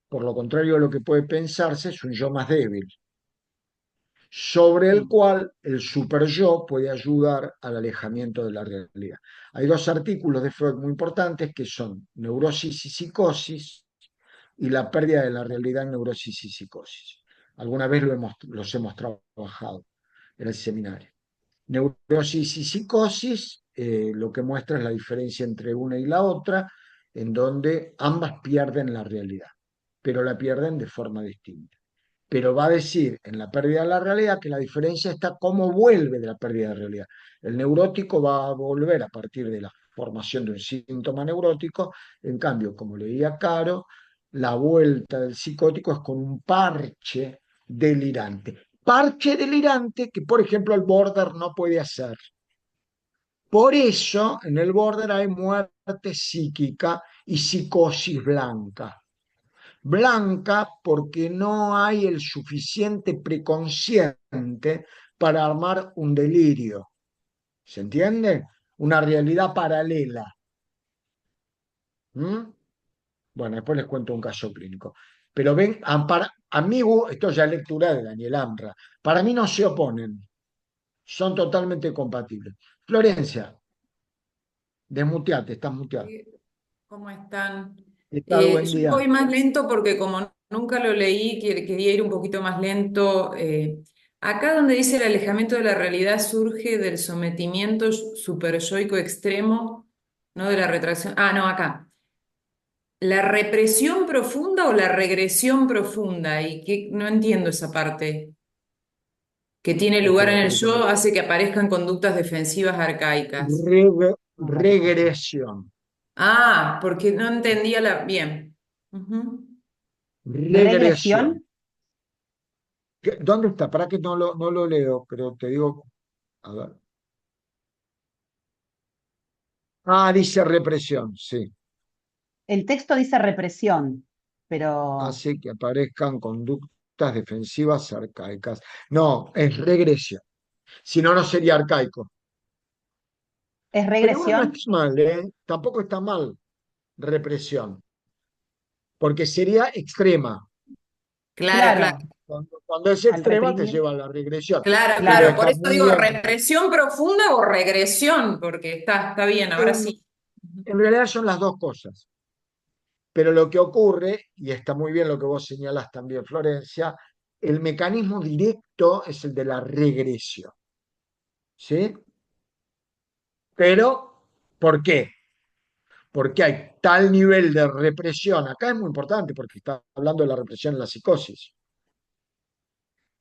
por lo contrario de lo que puede pensarse, es un yo más débil, sobre el cual el superyo puede ayudar al alejamiento de la realidad. Hay dos artículos de Freud muy importantes que son Neurosis y Psicosis y la pérdida de la realidad en neurosis y psicosis. Alguna vez los hemos trabajado en el seminario. Neurosis y psicosis, lo que muestra es la diferencia entre una y la otra, en donde ambas pierden la realidad, pero la pierden de forma distinta. Pero va a decir en la pérdida de la realidad que la diferencia está cómo vuelve de la pérdida de realidad. El neurótico va a volver a partir de la formación de un síntoma neurótico, en cambio, como leía Caro, la vuelta del psicótico es con un parche delirante. Parche delirante que, por ejemplo, el border no puede hacer. Por eso, en el border hay muerte psíquica y psicosis blanca. Blanca porque no hay el suficiente preconsciente para armar un delirio. ¿Se entiende? Una realidad paralela. ¿Mm? Bueno, después les cuento un caso clínico. Pero ven, a mí, esto ya es lectura de Daniel Amra, para mí no se oponen, son totalmente compatibles. Florencia, desmuteate, estás muteado. ¿Cómo están? ¿Qué tal? Buen Yo día. voy más lento porque como nunca lo leí, quería ir un poquito más lento. Acá donde dice el alejamiento de la realidad surge del sometimiento superyoico extremo, no de la retracción. Ah, no, acá. ¿La represión profunda o la regresión profunda? Y que no entiendo esa parte. Que tiene lugar en el yo hace que aparezcan conductas defensivas arcaicas. Regresión. Ah, porque no entendía la... Bien. Ujú. Regresión. ¿Regresión? ¿Dónde está? Para que no lo leo, pero te digo. A ver. Ah, dice represión, sí. El texto dice represión, pero Hace que aparezcan conductas defensivas arcaicas. No, es regresión. Si no, no sería arcaico. ¿es Pero igual no regresión? está mal, ¿eh? Tampoco está mal represión, porque sería extrema. Claro, claro. Claro, Cuando es al extrema te reprimir. lleva a la regresión. Claro, Pero claro, por está eso muy digo bien. represión profunda o regresión, porque está bien, ahora sí. En realidad son las dos cosas. Pero lo que ocurre, y está muy bien lo que vos señalás también, Florencia, el mecanismo directo es el de la regresión. ¿Sí? Pero, ¿por qué? Porque hay tal nivel de represión. Acá es muy importante porque está hablando de la represión en la psicosis.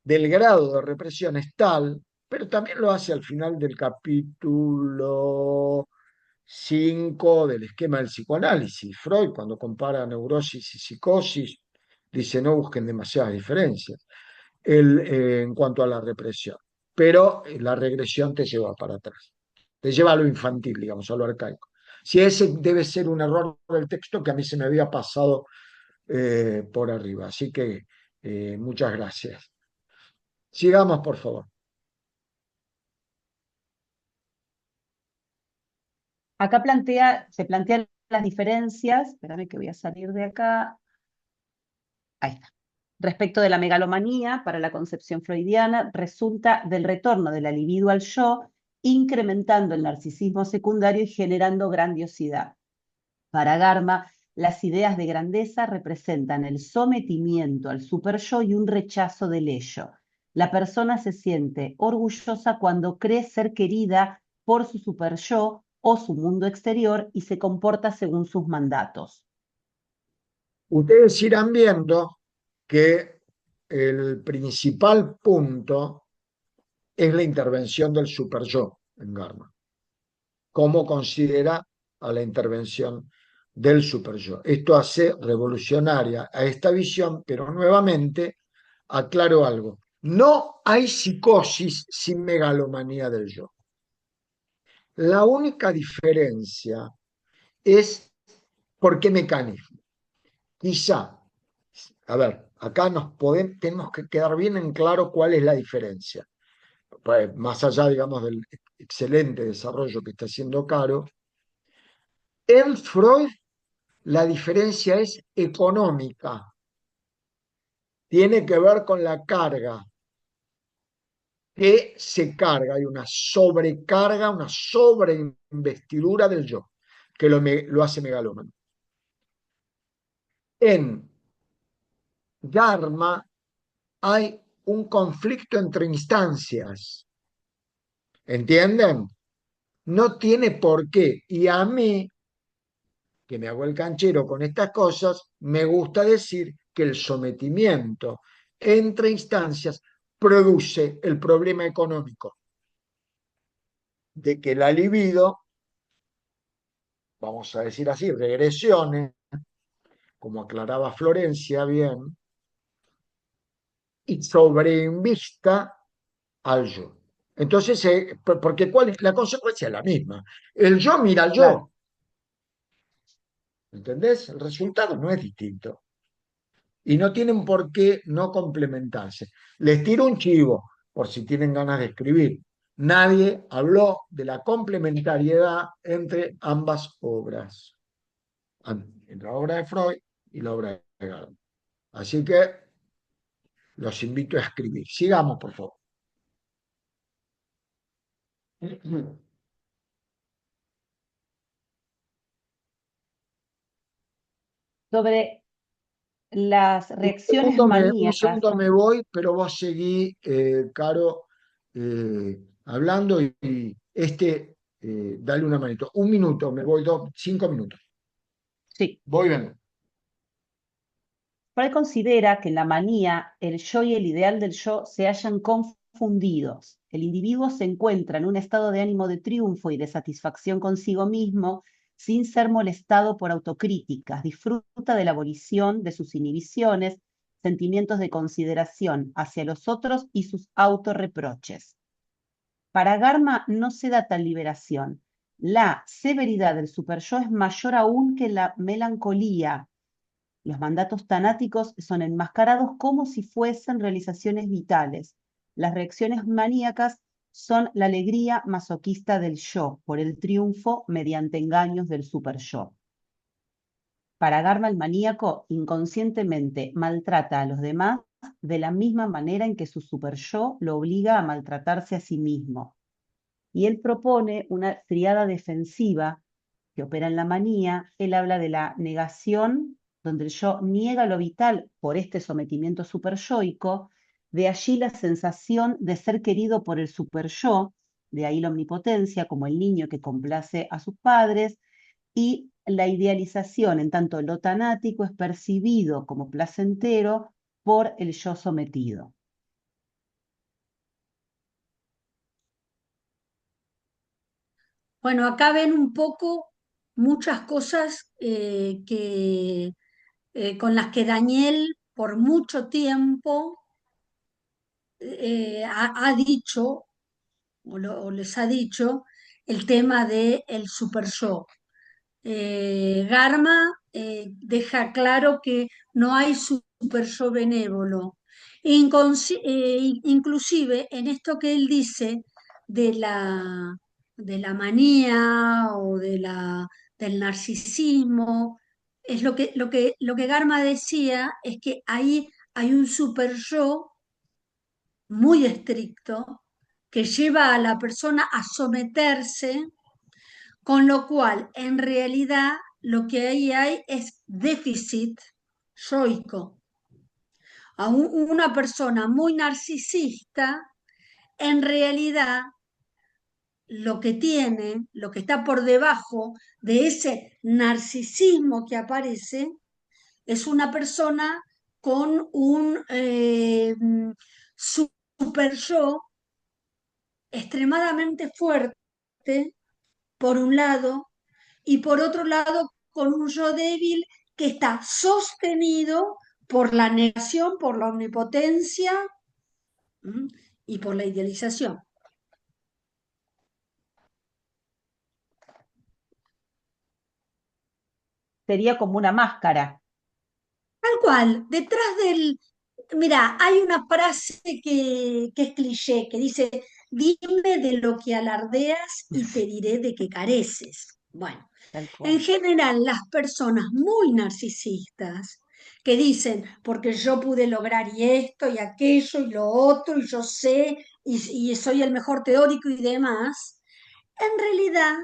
Del grado de represión es tal, pero también lo hace al final del capítulo 5 del esquema del psicoanálisis. Freud, cuando compara neurosis y psicosis, dice no busquen demasiadas diferencias en cuanto a la represión. Pero la regresión te lleva para atrás, te lleva a lo infantil, digamos, a lo arcaico. Si ese debe ser un error del texto que a mí se me había pasado por arriba. Así que muchas gracias. Sigamos, por favor. Acá se plantean las diferencias, espérame que voy a salir de acá. Ahí está. Respecto de la megalomanía, para la concepción freudiana, resulta del retorno de la libido al yo, incrementando el narcisismo secundario y generando grandiosidad. Para Garma, las ideas de grandeza representan el sometimiento al superyo y un rechazo del ello. La persona se siente orgullosa cuando cree ser querida por su superyo o su mundo exterior y se comporta según sus mandatos. Ustedes irán viendo que el principal punto es la intervención del superyo en Garma. ¿Cómo considera a la intervención del superyo? Esto hace revolucionaria a esta visión, pero nuevamente aclaro algo. No hay psicosis sin megalomanía del yo. La única diferencia es por qué mecanismo. Quizá, a ver, acá tenemos que quedar bien en claro cuál es la diferencia. Pues, más allá, digamos, del excelente desarrollo que está haciendo Caro, en Freud la diferencia es económica, tiene que ver con la carga que se carga, hay una sobrecarga, una sobreinvestidura del yo, que lo hace megalómano. En Dharma hay un conflicto entre instancias, ¿entienden? No tiene por qué, y a mí, que me hago el canchero con estas cosas, me gusta decir que el sometimiento entre instancias produce el problema económico de que la libido, vamos a decir así, regresione, como aclaraba Florencia bien, y sobreinvista al yo. Entonces, porque la consecuencia es la misma. El yo mira al yo. Claro. ¿Entendés? El resultado no es distinto. Y no tienen por qué no complementarse. Les tiro un chivo, por si tienen ganas de escribir. Nadie habló de la complementariedad entre ambas obras, entre la obra de Freud y la obra de Gardner. Así que los invito a escribir. Sigamos, por favor. Sobre las Un reacciones un maníacas, segundo me voy, pero vos seguí, Caro, hablando y dale una manito. Un minuto, me voy 5 minutos. sí. Voy bien. Freud considera que en la manía el yo y el ideal del yo se hallan confundidos. El individuo se encuentra en un estado de ánimo de triunfo y de satisfacción consigo mismo sin ser molestado por autocríticas. Disfruta de la abolición de sus inhibiciones, sentimientos de consideración hacia los otros y sus autorreproches. Para Garma no se da tal liberación. La severidad del superyo es mayor aún que la melancolía. Los mandatos tanáticos son enmascarados como si fuesen realizaciones vitales. Las reacciones maníacas son la alegría masoquista del yo por el triunfo mediante engaños del superyo. Para Garma, el maníaco inconscientemente maltrata a los demás de la misma manera en que su superyo lo obliga a maltratarse a sí mismo. Y él propone una triada defensiva que opera en la manía. Él habla de la negación, donde el yo niega lo vital por este sometimiento superyoico, de allí la sensación de ser querido por el superyo, de ahí la omnipotencia, como el niño que complace a sus padres, y la idealización, en tanto lo tanático es percibido como placentero por el yo sometido. Bueno, acá ven un poco muchas cosas con las que Daniel por mucho tiempo ha dicho o les ha dicho el tema del super yo. Garma deja claro que no hay super yo benévolo. Inclusive en esto que él dice de la manía o del narcisismo, es lo que Garma decía es que ahí hay un super yo muy estricto que lleva a la persona a someterse, con lo cual en realidad lo que ahí hay es déficit yoico. A una persona muy narcisista, en realidad lo que tiene, lo que está por debajo de ese narcisismo que aparece, es una persona con un super yo extremadamente fuerte, por un lado, y por otro lado, con un yo débil que está sostenido por la negación, por la omnipotencia y por la idealización. Sería como una máscara. Tal cual, detrás Mira, hay una frase que es cliché, que dice, dime de lo que alardeas y te diré de qué careces. Bueno, Tal cual. en general, las personas muy narcisistas que dicen, porque yo pude lograr y esto y aquello y lo otro, y yo sé, y soy el mejor teórico y demás, en realidad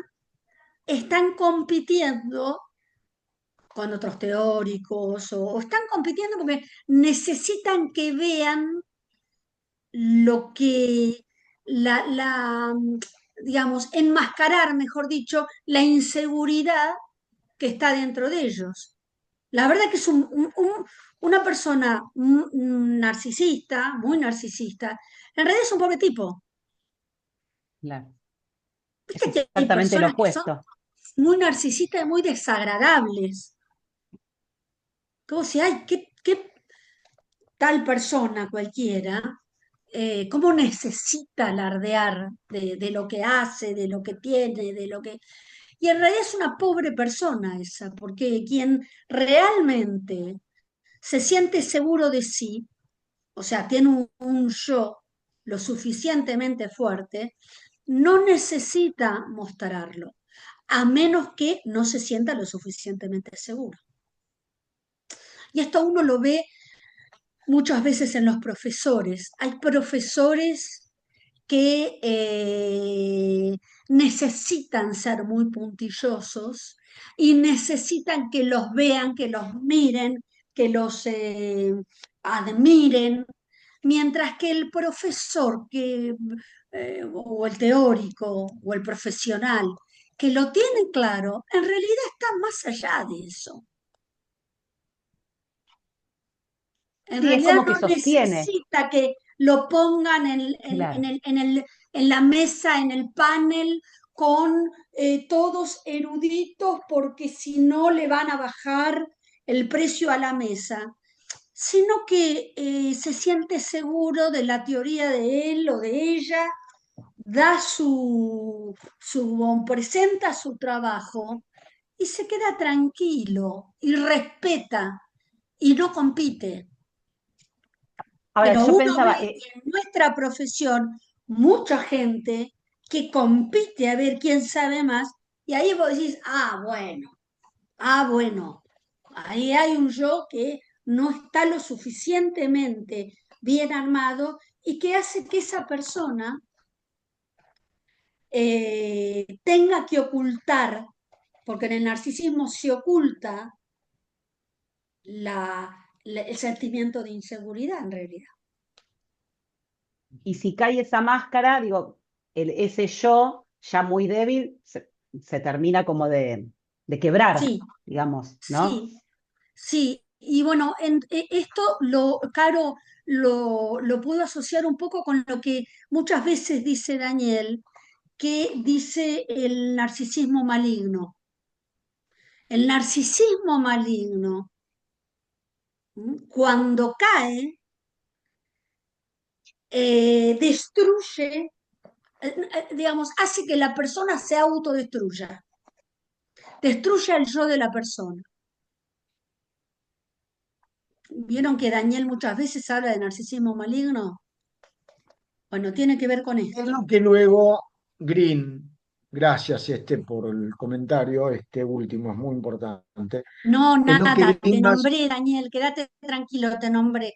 están compitiendo con otros teóricos o están compitiendo porque necesitan que vean lo que digamos, enmascarar, mejor dicho, la inseguridad que está dentro de ellos. La verdad que es una persona narcisista, muy narcisista, en realidad es un pobre tipo. Claro. Viste Es que hay exactamente lo personas que son opuesto. muy narcisistas y muy desagradables. Como si, ay, qué tal persona cualquiera, cómo necesita alardear de lo que hace, de lo que tiene, de lo que... Y en realidad es una pobre persona esa, porque quien realmente se siente seguro de sí, o sea, tiene un yo lo suficientemente fuerte, no necesita mostrarlo, a menos que no se sienta lo suficientemente seguro. Y esto uno lo ve muchas veces en los profesores. Hay profesores que necesitan ser muy puntillosos y necesitan que los vean, que los miren, que los admiren, mientras que el profesor o el teórico o el profesional que lo tiene claro, en realidad está más allá de eso. En Sí, es realidad como que no sostiene. necesita que lo pongan Claro. en la mesa, en el panel, con todos eruditos, porque si no le van a bajar el precio a la mesa, sino que se siente seguro de la teoría de él o de ella, da presenta su trabajo y se queda tranquilo y respeta y no compite. Ahora, Pero yo uno ve pensaba, en nuestra profesión mucha gente que compite a ver quién sabe más, y ahí vos decís, ah, bueno, ahí hay un yo que no está lo suficientemente bien armado y que hace que esa persona tenga que ocultar, porque en el narcisismo se oculta el sentimiento de inseguridad en realidad. Y si cae esa máscara, digo, ese yo ya muy débil se termina como de quebrar, Sí, digamos, ¿no? sí, sí. Y bueno, esto Caro, lo puedo asociar un poco con lo que muchas veces dice Daniel, que dice el narcisismo maligno. El narcisismo maligno, cuando cae, destruye, digamos, hace que la persona se autodestruya. Destruye el yo de la persona. ¿Vieron que Daniel muchas veces habla de narcisismo maligno? Bueno, tiene que ver con Es esto. lo que luego Green, gracias por el comentario, este último es muy importante, No, es lo nada, que te Green más, nombré, Daniel, quédate tranquilo, te nombré.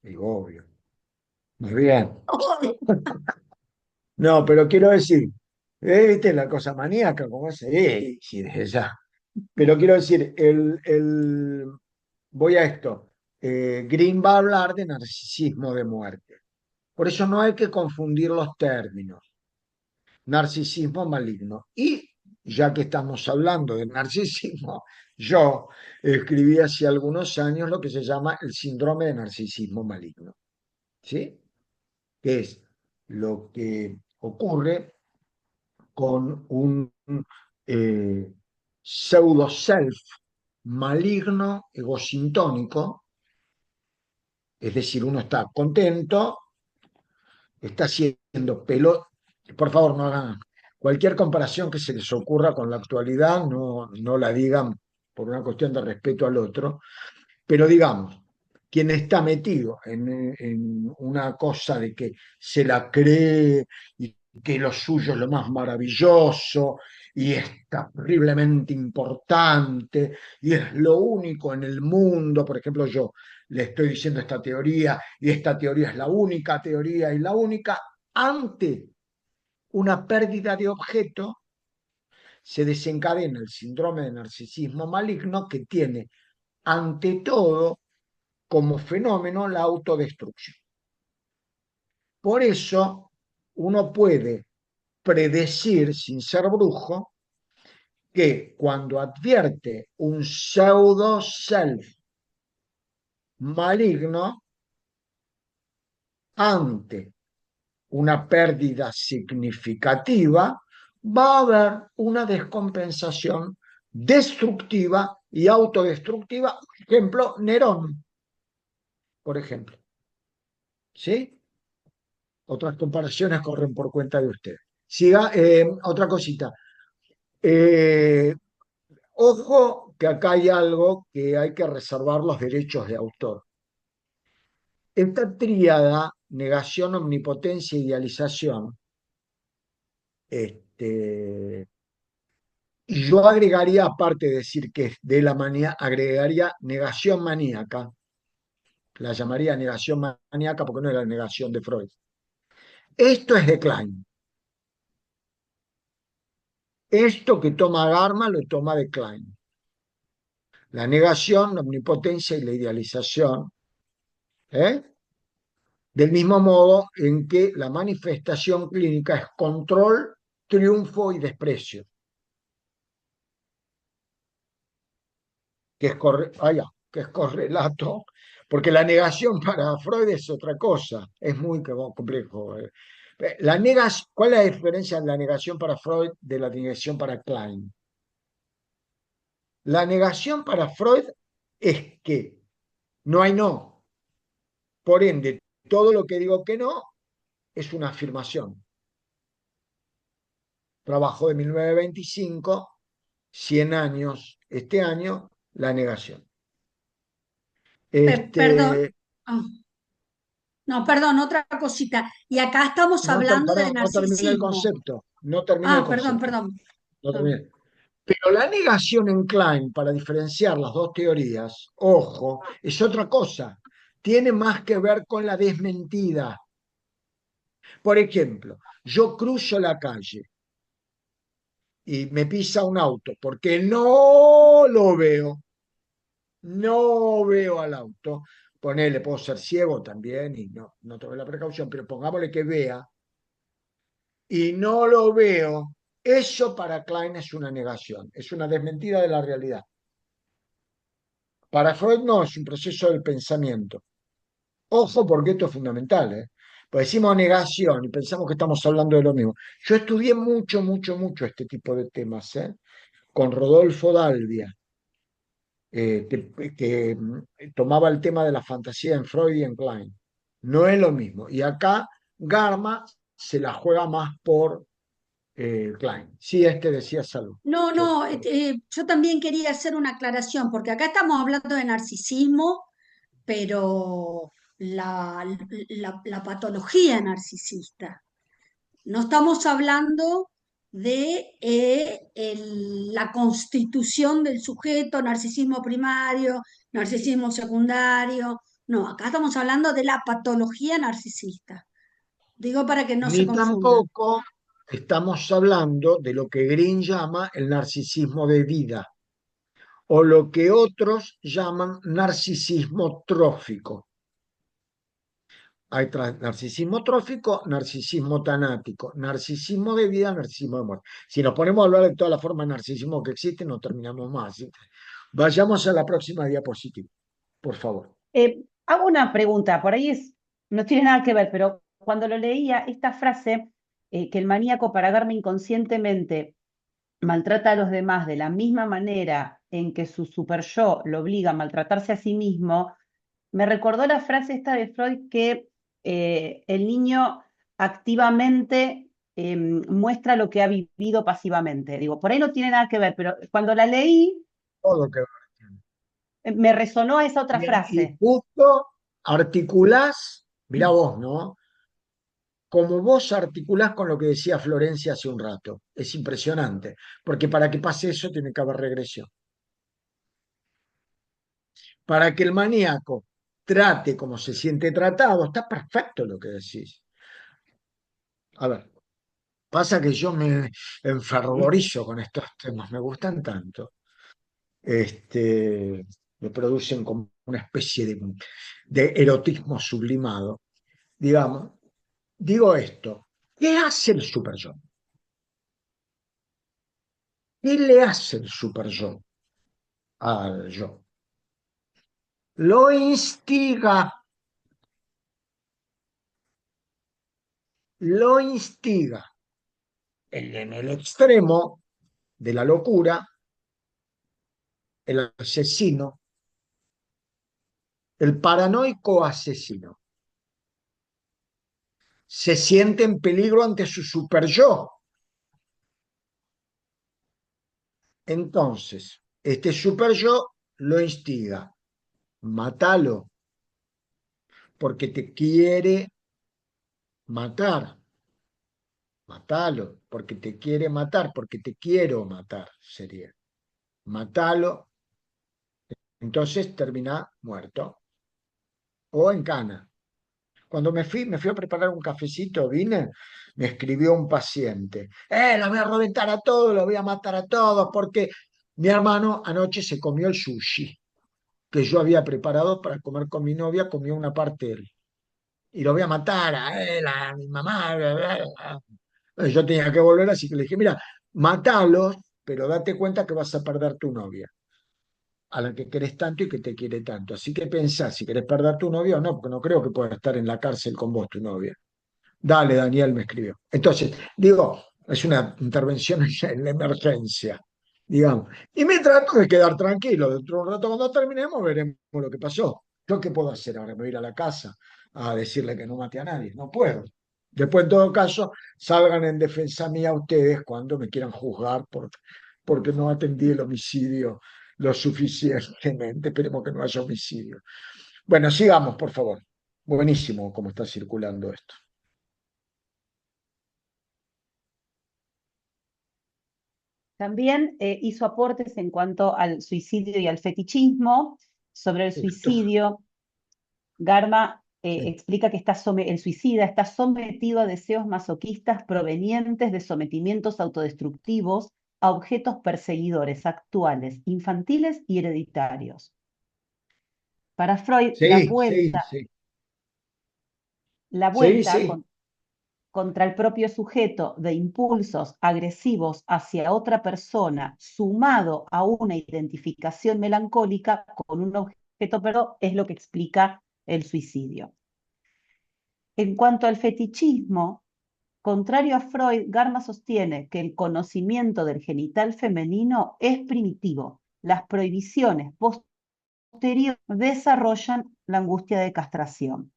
digo, obvio, muy bien. No, pero quiero decir, viste la cosa maníaca, como es, sí, desde ya. Pero quiero decir, voy a esto. Green va a hablar de narcisismo de muerte. Por eso no hay que confundir los términos. Narcisismo maligno. Y ya que estamos hablando de narcisismo, yo escribí hace algunos años lo que se llama el síndrome de narcisismo maligno. ¿Sí? Que es lo que ocurre con un pseudo-self maligno, egosintónico, es decir, uno está contento, está haciendo pelo. Por favor, no hagan cualquier comparación que se les ocurra con la actualidad, no la digan por una cuestión de respeto al otro, pero digamos, quien está metido en una cosa de que se la cree y que lo suyo es lo más maravilloso y es terriblemente importante y es lo único en el mundo, por ejemplo, yo le estoy diciendo esta teoría y esta teoría es la única teoría y la única, ante una pérdida de objeto se desencadena el síndrome de narcisismo maligno que tiene ante todo como fenómeno la autodestrucción. Por eso uno puede predecir, sin ser brujo, que cuando advierte un pseudo-self maligno ante una pérdida significativa, va a haber una descompensación destructiva y autodestructiva. Por ejemplo, Nerón, por ejemplo. ¿Sí? Otras comparaciones corren por cuenta de usted. Siga, otra cosita. Eh, Ojo que acá hay algo que hay que reservar los derechos de autor. Esta tríada, negación, omnipotencia, idealización, y yo agregaría, aparte de decir que es de la manía, agregaría negación maníaca. La llamaría negación maníaca porque no es la negación de Freud. Esto es de Klein. Esto que toma Garma lo toma de Klein. La negación, la omnipotencia y la idealización. ¿Eh? Del mismo modo en que la manifestación clínica es control, triunfo y desprecio. Que es correlato, porque la negación para Freud es otra cosa, es muy complejo. ¿Cuál es la diferencia de la negación para Freud de la negación para Klein? La negación para Freud es que no hay no. Por ende, todo lo que digo que no es una afirmación. Trabajo de 1925, 100 años este año, la negación. Perdón. Oh, no, perdón, otra cosita. Y acá estamos hablando de Perdón, no terminé el narcisismo. concepto. No terminé el Perdón, concepto. perdón. No terminé. Pero la negación en Klein, para diferenciar las dos teorías, ojo, es otra cosa. Tiene más que ver con la desmentida. Por ejemplo, yo cruzo la calle y me pisa un auto porque no lo veo, no veo al auto. Ponele, puedo ser ciego también y no tomé la precaución, pero pongámosle que vea y no lo veo. Eso para Klein es una negación, es una desmentida de la realidad. Para Freud no, es un proceso del pensamiento. Ojo, porque esto es fundamental, ¿eh? Pues decimos negación y pensamos que estamos hablando de lo mismo. Yo estudié mucho, mucho, mucho este tipo de temas, ¿eh? Con Rodolfo Dalvia, que tomaba el tema de la fantasía en Freud y en Klein. No es lo mismo. Y acá Garma se la juega más por Klein. Sí, decía salud. No, no, yo también quería hacer una aclaración, porque acá estamos hablando de narcisismo, pero la patología narcisista. No estamos hablando de la constitución del sujeto, narcisismo primario, narcisismo secundario. No, acá estamos hablando de la patología narcisista. Digo para que no se Ni confundan. tampoco estamos hablando de lo que Green llama el narcisismo de vida, o lo que otros llaman narcisismo trófico. Hay narcisismo trófico, narcisismo tanático, narcisismo de vida, narcisismo de muerte. Si nos ponemos a hablar de todas las formas de narcisismo que existen, no terminamos más. ¿Sí? Vayamos a la próxima diapositiva, por favor. Hago una pregunta, por ahí no tiene nada que ver, pero cuando lo leía, esta frase, que el maníaco para Garma inconscientemente maltrata a los demás de la misma manera en que su super yo lo obliga a maltratarse a sí mismo, me recordó la frase esta de Freud que el niño activamente muestra lo que ha vivido pasivamente. Digo, por ahí no tiene nada que ver, pero cuando la leí, Todo que me resonó esa otra Bien, y frase. justo articulás, mirá vos, ¿no? Como vos articulás con lo que decía Florencia hace un rato. Es impresionante, porque para que pase eso tiene que haber regresión. Para que el maníaco trate como se siente tratado, está perfecto lo que decís. A ver, pasa que yo me enfervorizo con estos temas, me gustan tanto. Me producen como una especie de erotismo sublimado. Digamos, digo esto, ¿qué hace el super yo? ¿Qué le hace el super yo al yo? Lo instiga, lo instiga en el extremo de la locura, el asesino, el paranoico asesino. Se siente en peligro ante su super yo. Entonces, este super yo lo instiga. Mátalo, porque te quiere matar. Mátalo, porque te quiere matar, porque te quiero matar, sería. Mátalo, entonces termina muerto o en cana. Cuando me fui a preparar un cafecito, vine, me escribió un paciente. Los voy a reventar a todos, los voy a matar a todos, porque mi hermano anoche se comió el sushi que yo había preparado para comer con mi novia, comió una parte él. Y lo voy a matar a él, a mi mamá. Bla, bla, bla. Yo tenía que volver, así que le dije, mira, matalos, pero date cuenta que vas a perder tu novia, a la que querés tanto y que te quiere tanto. Así que pensá si querés perder tu novia o no, porque no creo que pueda estar en la cárcel con vos tu novia. Dale, Daniel me escribió. Entonces, digo, es una intervención en la emergencia, digamos. Y me trato de quedar tranquilo. Dentro de un rato, cuando terminemos, veremos lo que pasó. ¿Yo qué puedo hacer ahora? ¿Me voy a ir a la casa a decirle que no mate a nadie? No puedo. Después, en todo caso, salgan en defensa mía ustedes cuando me quieran juzgar porque no atendí el homicidio lo suficientemente. Esperemos que no haya homicidio. Bueno, sigamos, por favor. Buenísimo cómo está circulando esto. También hizo aportes en cuanto al suicidio y al fetichismo. Sobre el Esto, suicidio, Garma sí. explica que el suicida está sometido a deseos masoquistas provenientes de sometimientos autodestructivos a objetos perseguidores actuales, infantiles y hereditarios. Para Freud, Sí, sí, sí. la Sí, vuelta sí. contra el propio sujeto de impulsos agresivos hacia otra persona, sumado a una identificación melancólica con un objeto, pero es lo que explica el suicidio. En cuanto al fetichismo, contrario a Freud, Garma sostiene que el conocimiento del genital femenino es primitivo. Las prohibiciones posteriores desarrollan la angustia de castración.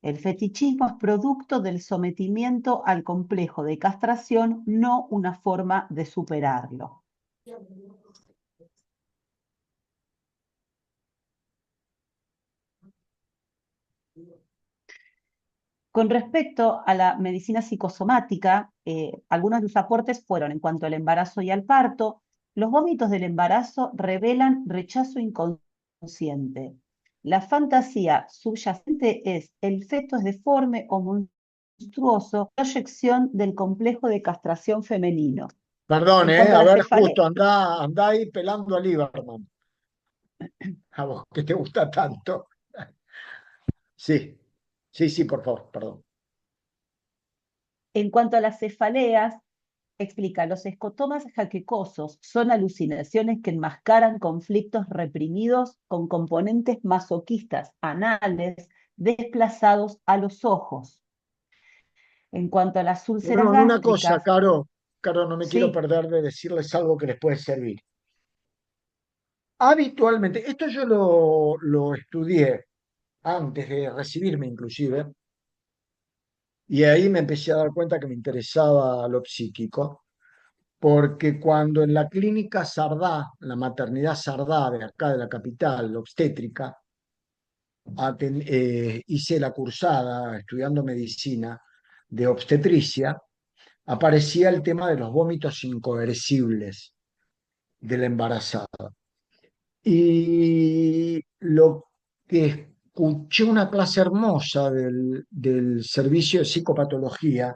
El fetichismo es producto del sometimiento al complejo de castración, no una forma de superarlo. Con respecto a la medicina psicosomática, algunos de sus aportes fueron en cuanto al embarazo y al parto. Los vómitos del embarazo revelan rechazo inconsciente. La fantasía subyacente es el feto es deforme o monstruoso, proyección del complejo de castración femenino. Perdón, En cuanto a a la ver, cefalea, justo, anda ahí pelando a Lieberman, a vos que te gusta tanto. Sí, sí, sí, por favor, perdón. en cuanto a las cefaleas, explica, los escotomas jaquecosos son alucinaciones que enmascaran conflictos reprimidos con componentes masoquistas anales desplazados a los ojos. En cuanto a las úlceras Perdón, una cosa, gástricas, Caro, no me quiero sí, perder de decirles algo que les puede servir. Habitualmente, esto yo lo estudié antes de recibirme inclusive, y ahí me empecé a dar cuenta que me interesaba lo psíquico, porque cuando en la clínica Sardá, la maternidad Sardá de acá de la capital, la obstétrica, hice la cursada estudiando medicina de obstetricia, aparecía el tema de los vómitos incoercibles de la embarazada. Y lo que escuché una clase hermosa del servicio de psicopatología,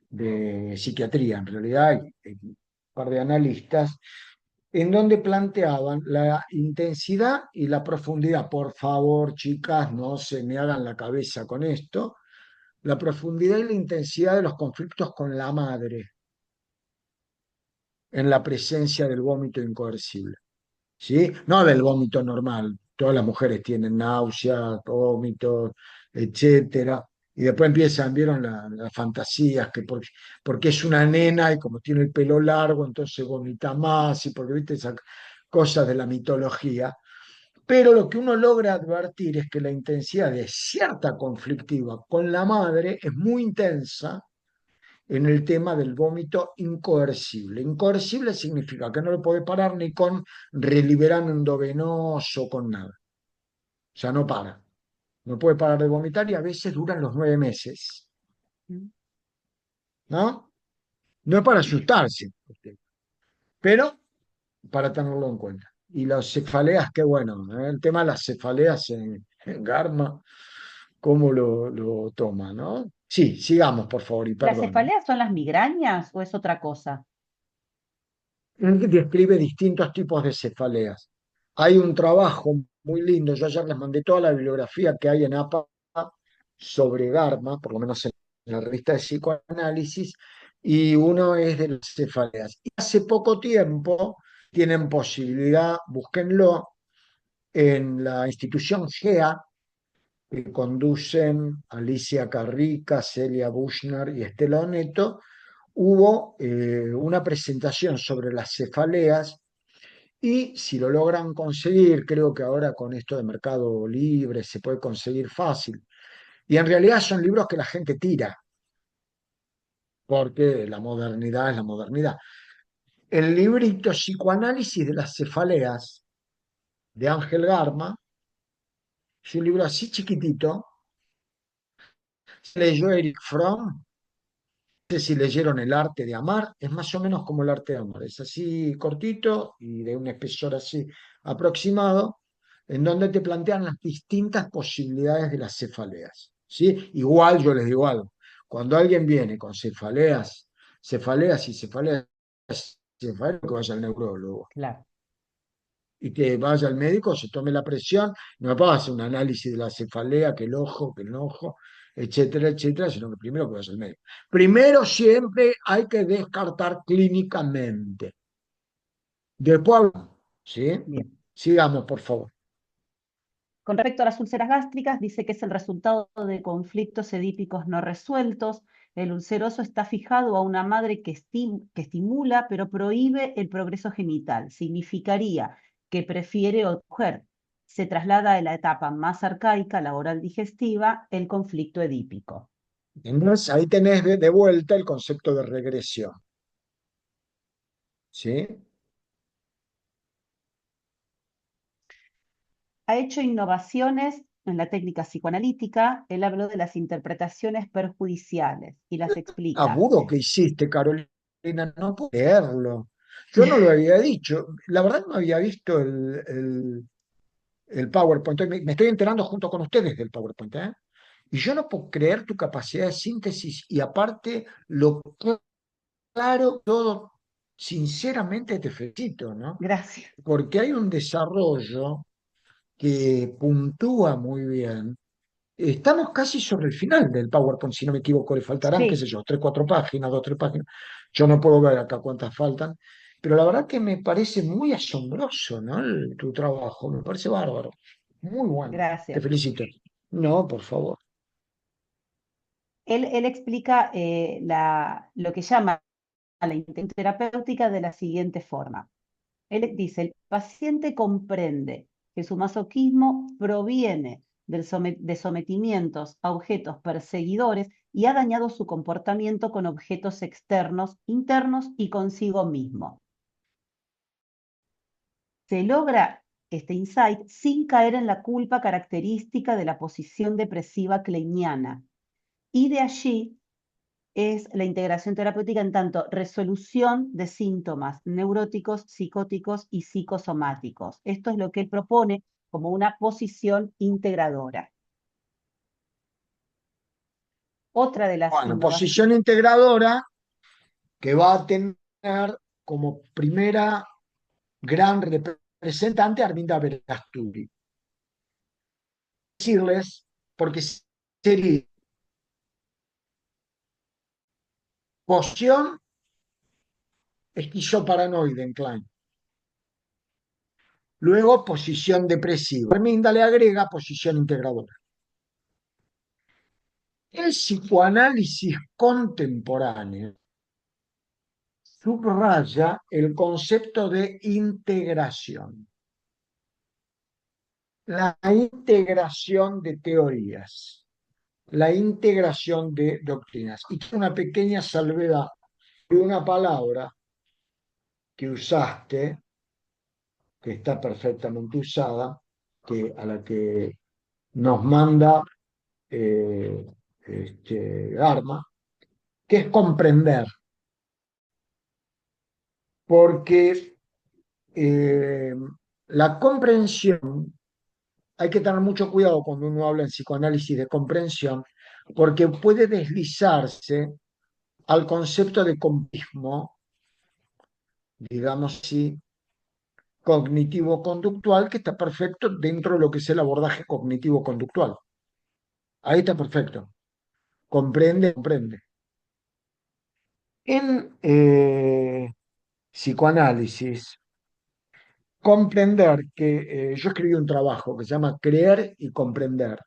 de psiquiatría en realidad, y un par de analistas, en donde planteaban la intensidad y la profundidad. Por favor, chicas, no se me hagan la cabeza con esto. La profundidad y la intensidad de los conflictos con la madre en la presencia del vómito incoercible. ¿Sí? No del vómito normal. Todas las mujeres tienen náuseas, vómitos, etcétera. Y después empiezan, vieron las fantasías, que porque es una nena y como tiene el pelo largo, entonces vomita más, y porque viste esas cosas de la mitología. Pero lo que uno logra advertir es que la intensidad de cierta conflictiva con la madre es muy intensa en el tema del vómito incoercible. Incoercible significa que no lo puede parar ni con reliberando venoso, con nada. O sea, no para. No puede parar de vomitar y a veces duran los 9 meses. ¿No? No es para asustarse, pero para tenerlo en cuenta. Y las cefaleas, qué bueno, ¿eh? El tema de las cefaleas en Garma, cómo lo toma, ¿no? Sí, sigamos, por favor, y ¿las perdón. cefaleas son las migrañas o es otra cosa? Describe distintos tipos de cefaleas. Hay un trabajo muy lindo, yo ayer les mandé toda la bibliografía que hay en APA sobre Garma, por lo menos en la revista de psicoanálisis, y uno es de las cefaleas. Y hace poco tiempo tienen posibilidad, búsquenlo, en la institución GEA, que conducen Alicia Carrica, Celia Bushner y Estela Oneto, hubo una presentación sobre las cefaleas y si lo logran conseguir, creo que ahora con esto de Mercado Libre se puede conseguir fácil. Y en realidad son libros que la gente tira, porque la modernidad es la modernidad. El librito Psicoanálisis de las cefaleas de Ángel Garma, es un libro así chiquitito, se leyó Eric Fromm, sé si leyeron El arte de amar, es más o menos como El arte de amar, es así cortito y de un espesor así aproximado, en donde te plantean las distintas posibilidades de las cefaleas, ¿sí? Igual yo les digo algo, cuando alguien viene con cefaleas, cefaleas y cefaleas, cefaleas, que vaya al neurólogo Claro, y que vaya al médico, se tome la presión, no va a hacer un análisis de la cefalea, que el ojo, etcétera, etcétera, sino que primero que vaya al médico. Primero siempre hay que descartar clínicamente. Después hablamos, ¿sí? bien. Sigamos, por favor. Con respecto a las úlceras gástricas, dice que es el resultado de conflictos edípicos no resueltos. El ulceroso está fijado a una madre que estimula, pero prohíbe el progreso genital. Significaría que prefiere otra mujer. Se traslada a la etapa más arcaica, la oral digestiva, el conflicto edípico. Entonces, ahí tenés de vuelta el concepto de regresión, ¿sí? Ha hecho innovaciones en la técnica psicoanalítica. Él habló de las interpretaciones perjudiciales y las explica. Agudo que hiciste, Carolina, no puedo creerlo. Yo no lo había dicho. La verdad no había visto el PowerPoint. Me estoy enterando junto con ustedes del PowerPoint, ¿eh? Y yo no puedo creer tu capacidad de síntesis y aparte lo claro todo. Sinceramente te felicito, ¿no? Gracias. Porque hay un desarrollo que puntúa muy bien. Estamos casi sobre el final del PowerPoint, si no me equivoco, le faltarán, qué sé Sí, yo, 3, 4 páginas, 2, 3 páginas. Yo no puedo ver acá cuántas faltan, pero la verdad que me parece muy asombroso, ¿no? Tu trabajo, me parece bárbaro. Muy bueno, te gracias. felicito. No, por favor. Él explica lo que llama la intención terapéutica de la siguiente forma. Él dice, el paciente comprende que su masoquismo proviene de sometimientos a objetos perseguidores y ha dañado su comportamiento con objetos externos, internos y consigo mismo. Se logra este insight sin caer en la culpa característica de la posición depresiva kleiniana. Y de allí es la integración terapéutica en tanto resolución de síntomas neuróticos, psicóticos y psicosomáticos. Esto es lo que él propone como una posición integradora. Otra de las Bueno, innovaciones, posición integradora que va a tener como primera gran representante a Arminda Verasturi. Decirles, porque sería posición esquizoparanoide en Klein. Luego, posición depresiva. Arminda le agrega posición integradora. El psicoanálisis contemporáneo subraya el concepto de integración. La integración de teorías, la integración de doctrinas. Y una pequeña salvedad de una palabra que usaste, que está perfectamente usada, a la que nos manda Garma, que es comprender, porque la comprensión, hay que tener mucho cuidado cuando uno habla en psicoanálisis de comprensión, porque puede deslizarse al concepto de completismo, digamos así, cognitivo-conductual, que está perfecto dentro de lo que es el abordaje cognitivo-conductual. Ahí está perfecto. Comprende, comprende. En psicoanálisis, comprender que yo escribí un trabajo que se llama Creer y Comprender.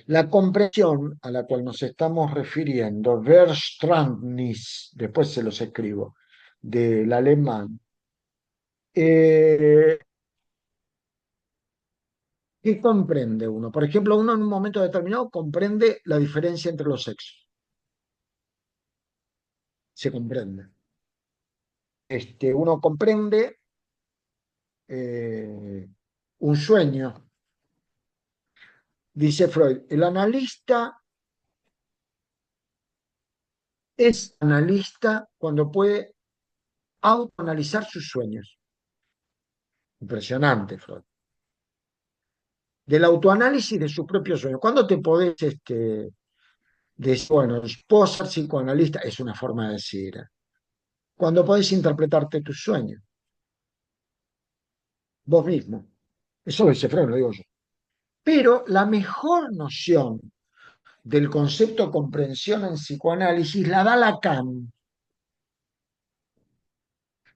La comprensión a la cual nos estamos refiriendo, Verständnis, después se los escribo, del alemán, eh, ¿qué comprende uno? Por ejemplo, uno en un momento determinado comprende la diferencia entre los sexos. Se comprende. Uno comprende un sueño. Dice Freud, el analista es analista cuando puede autoanalizar sus sueños. Impresionante, Freud. Del autoanálisis de sus propios sueños. ¿Cuándo te podés decir, bueno, puedo ser psicoanalista? Es una forma de decir. Cuando podés interpretarte tus sueños, vos mismo. Eso lo dice Freud, lo digo yo. Pero la mejor noción del concepto comprensión en psicoanálisis la da Lacan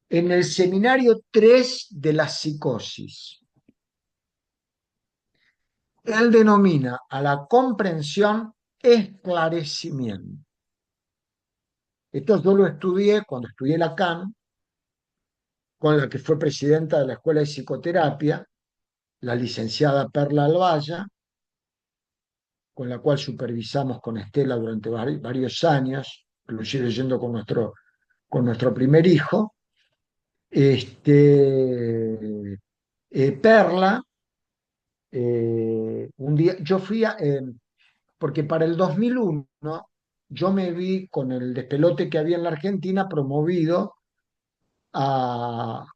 en el seminario 3 de la psicosis. Él denomina a la comprensión esclarecimiento. Esto yo lo estudié cuando estudié Lacan, con la que fue presidenta de la Escuela de Psicoterapia, la licenciada Perla Albaya, con la cual supervisamos con Estela durante varios años, inclusive yendo con nuestro primer hijo. Perla, un día, porque para el 2001 yo me vi con el despelote que había en la Argentina promovido a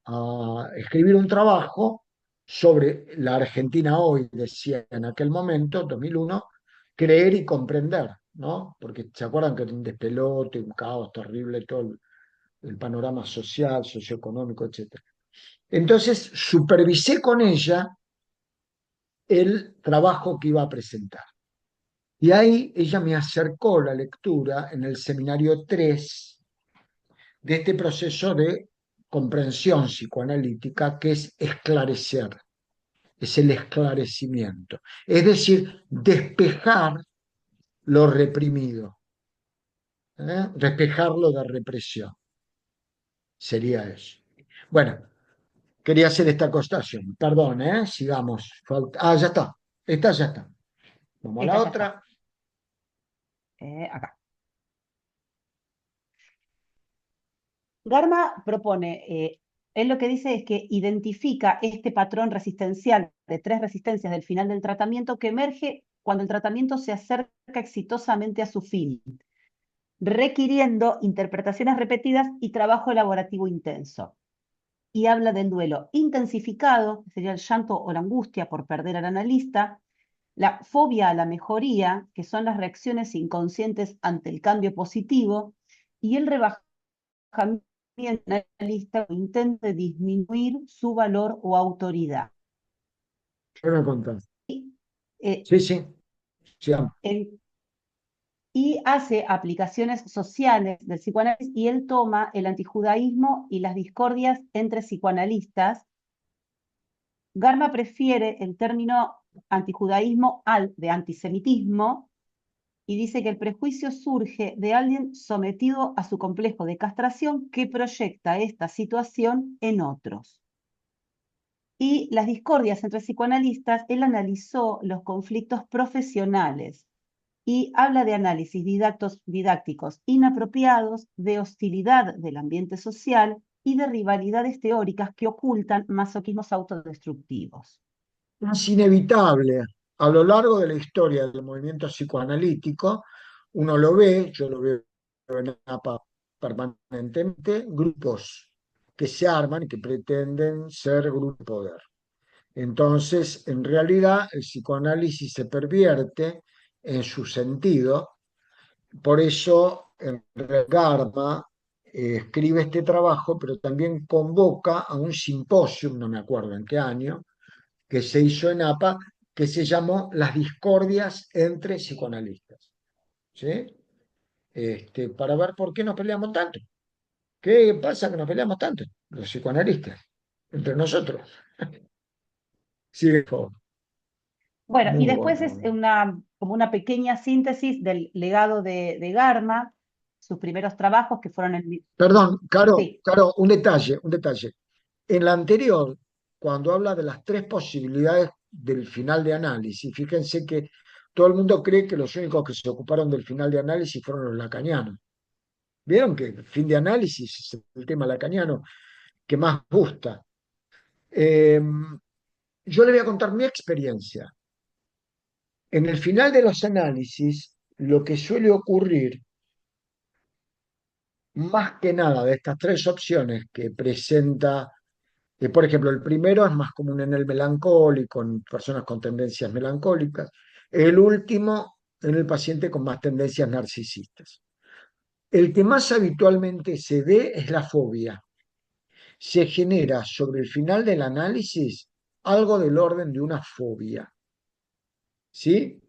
escribir un trabajo sobre la Argentina hoy, decía en aquel momento, 2001, creer y comprender, ¿no? Porque se acuerdan que era un despelote, un caos terrible, todo el panorama social, socioeconómico, etc. Entonces supervisé con ella el trabajo que iba a presentar. Y ahí ella me acercó la lectura en el seminario 3 de este proceso de comprensión psicoanalítica que es esclarecer, es el esclarecimiento, es decir, despejar lo reprimido, despejarlo de represión, sería eso. Bueno, quería hacer esta acotación, perdón, sigamos. Ya está, esta ya está. Vamos a la Esta ya otra. está. Acá. Garma propone, él lo que dice es que identifica este patrón resistencial de 3 resistencias del final del tratamiento que emerge cuando el tratamiento se acerca exitosamente a su fin, requiriendo interpretaciones repetidas y trabajo elaborativo intenso. Y habla del duelo intensificado, que sería el llanto o la angustia por perder al analista, la fobia a la mejoría, que son las reacciones inconscientes ante el cambio positivo, y el rebajamiento analista intenta disminuir su valor o autoridad. ¿Qué me contás? Eh, Sí, sí, sigamos. y hace aplicaciones sociales del psicoanálisis y él toma el antijudaísmo y las discordias entre psicoanalistas. Garma prefiere el término antijudaísmo al de antisemitismo y dice que el prejuicio surge de alguien sometido a su complejo de castración que proyecta esta situación en otros. Y las discordias entre psicoanalistas, él analizó los conflictos profesionales y habla de análisis didácticos inapropiados, de hostilidad del ambiente social y de rivalidades teóricas que ocultan masoquismos autodestructivos. Es inevitable. A lo largo de la historia del movimiento psicoanalítico, uno lo ve, yo lo veo en APA permanentemente, grupos que se arman y que pretenden ser grupo de poder. Entonces, en realidad, el psicoanálisis se pervierte en su sentido. Por eso, Garma escribe este trabajo, pero también convoca a un simposio, no me acuerdo en qué año, que se hizo en APA, que se llamó Las discordias entre psicoanalistas. ¿Sí? Para ver por qué nos peleamos tanto. ¿Qué pasa que nos peleamos tanto? Los psicoanalistas, entre nosotros. Sí, Bueno, y muy después es bueno. como una pequeña síntesis del legado de Garma, sus primeros trabajos que fueron en... Perdón, Sí, Caro, un detalle, un detalle. En la anterior, cuando habla de las 3 posibilidades del final de análisis, fíjense que todo el mundo cree que los únicos que se ocuparon del final de análisis fueron los lacanianos. Vieron que el fin de análisis es el tema lacaniano que más gusta. Yo le voy a contar mi experiencia. En el final de los análisis, lo que suele ocurrir más que nada de estas tres opciones que presenta, por ejemplo, el primero es más común en el melancólico, en personas con tendencias melancólicas, el último en el paciente con más tendencias narcisistas. El que más habitualmente se ve es la fobia. Se genera sobre el final del análisis algo del orden de una fobia, ¿sí?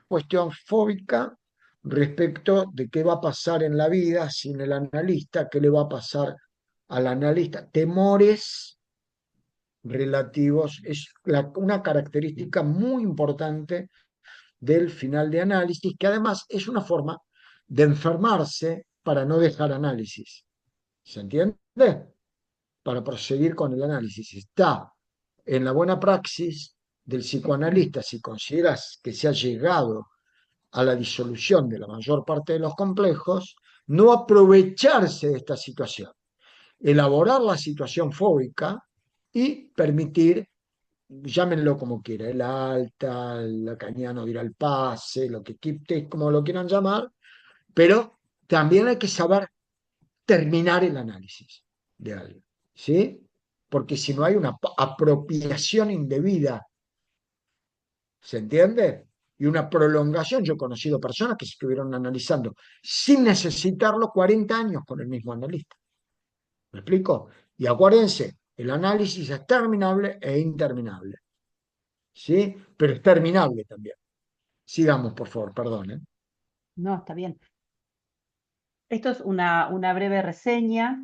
Cuestión fóbica respecto de qué va a pasar en la vida sin el analista, qué le va a pasar al analista, temores relativos, es una característica muy importante del final de análisis, que además es una forma de enfermarse para no dejar análisis. ¿Se entiende? Para proseguir con el análisis. Está en la buena praxis del psicoanalista, si consideras que se ha llegado a la disolución de la mayor parte de los complejos, no aprovecharse de esta situación, elaborar la situación fóbica y permitir, llámenlo como quiera, el alta, el lacaniano dirá el pase, lo que como lo quieran llamar, pero también hay que saber terminar el análisis de algo, ¿sí? Porque si no hay una apropiación indebida, ¿se entiende? Y una prolongación. Yo he conocido personas que se estuvieron analizando sin necesitarlo 40 años con el mismo analista. ¿Me explico? Y acuérdense, el análisis es terminable e interminable. ¿Sí? Pero es terminable también. Sigamos, por favor, perdón. No, está bien. Esto es una breve reseña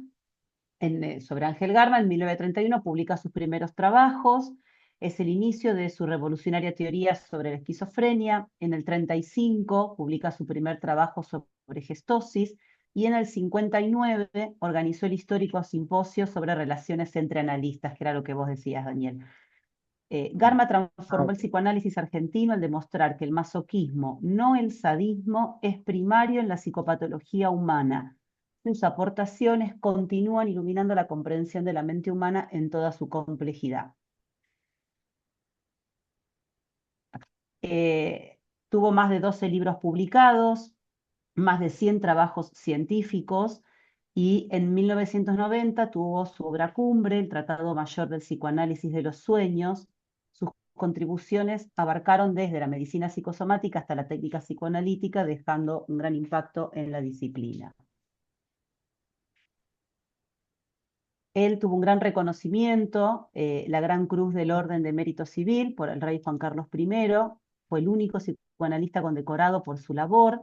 sobre Ángel Garma. En 1931 publica sus primeros trabajos. Es el inicio de su revolucionaria teoría sobre la esquizofrenia. En el 35 publica su primer trabajo sobre gestosis. Y en el 59 organizó el histórico simposio sobre relaciones entre analistas, que era lo que vos decías, Daniel. Garma transformó el psicoanálisis argentino al demostrar que el masoquismo, no el sadismo, es primario en la psicopatología humana. Sus aportaciones continúan iluminando la comprensión de la mente humana en toda su complejidad. Tuvo más de 12 libros publicados, más de 100 trabajos científicos, y en 1990 tuvo su obra cumbre, el Tratado Mayor del Psicoanálisis de los Sueños. Sus contribuciones abarcaron desde la medicina psicosomática hasta la técnica psicoanalítica, dejando un gran impacto en la disciplina. Él tuvo un gran reconocimiento, la Gran Cruz del Orden de Mérito Civil por el rey Juan Carlos I, fue el único psicoanalista condecorado por su labor,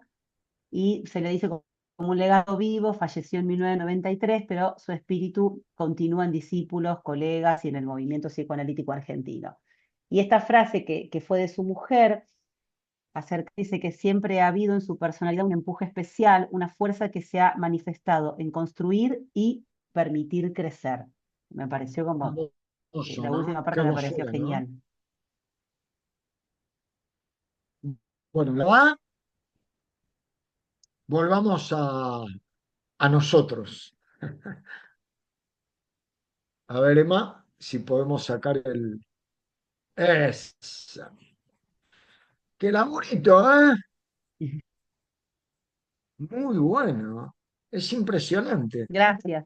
y se le dice como un legado vivo. Falleció en 1993, pero su espíritu continúa en discípulos, colegas y en el movimiento psicoanalítico argentino. Y esta frase que fue de su mujer, dice que siempre ha habido en su personalidad un empuje especial, una fuerza que se ha manifestado en construir y permitir crecer. Me pareció como, la última parte me pareció genial. Bueno, volvamos a nosotros. A ver, Emma, si podemos sacar el... Esa. ¡Qué laburito, eh! Muy bueno. Es impresionante. Gracias.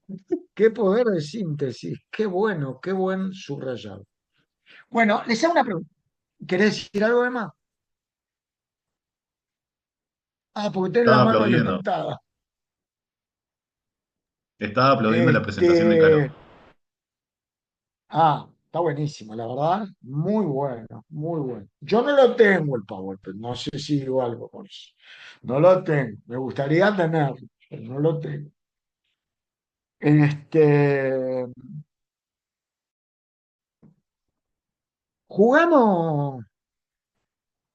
Qué poder de síntesis. Qué bueno, qué buen subrayado. Bueno, les hago una pregunta. ¿Querés decir algo, Emma? Ah, porque tenés la Estaba mano aplaudiendo. levantada. Estaba aplaudiendo la presentación de Caro. Está buenísimo, la verdad. Muy bueno, muy bueno. Yo no lo tengo el PowerPoint, no sé si digo algo por eso. No lo tengo. Me gustaría tenerlo, pero no lo tengo. ¿Jugamos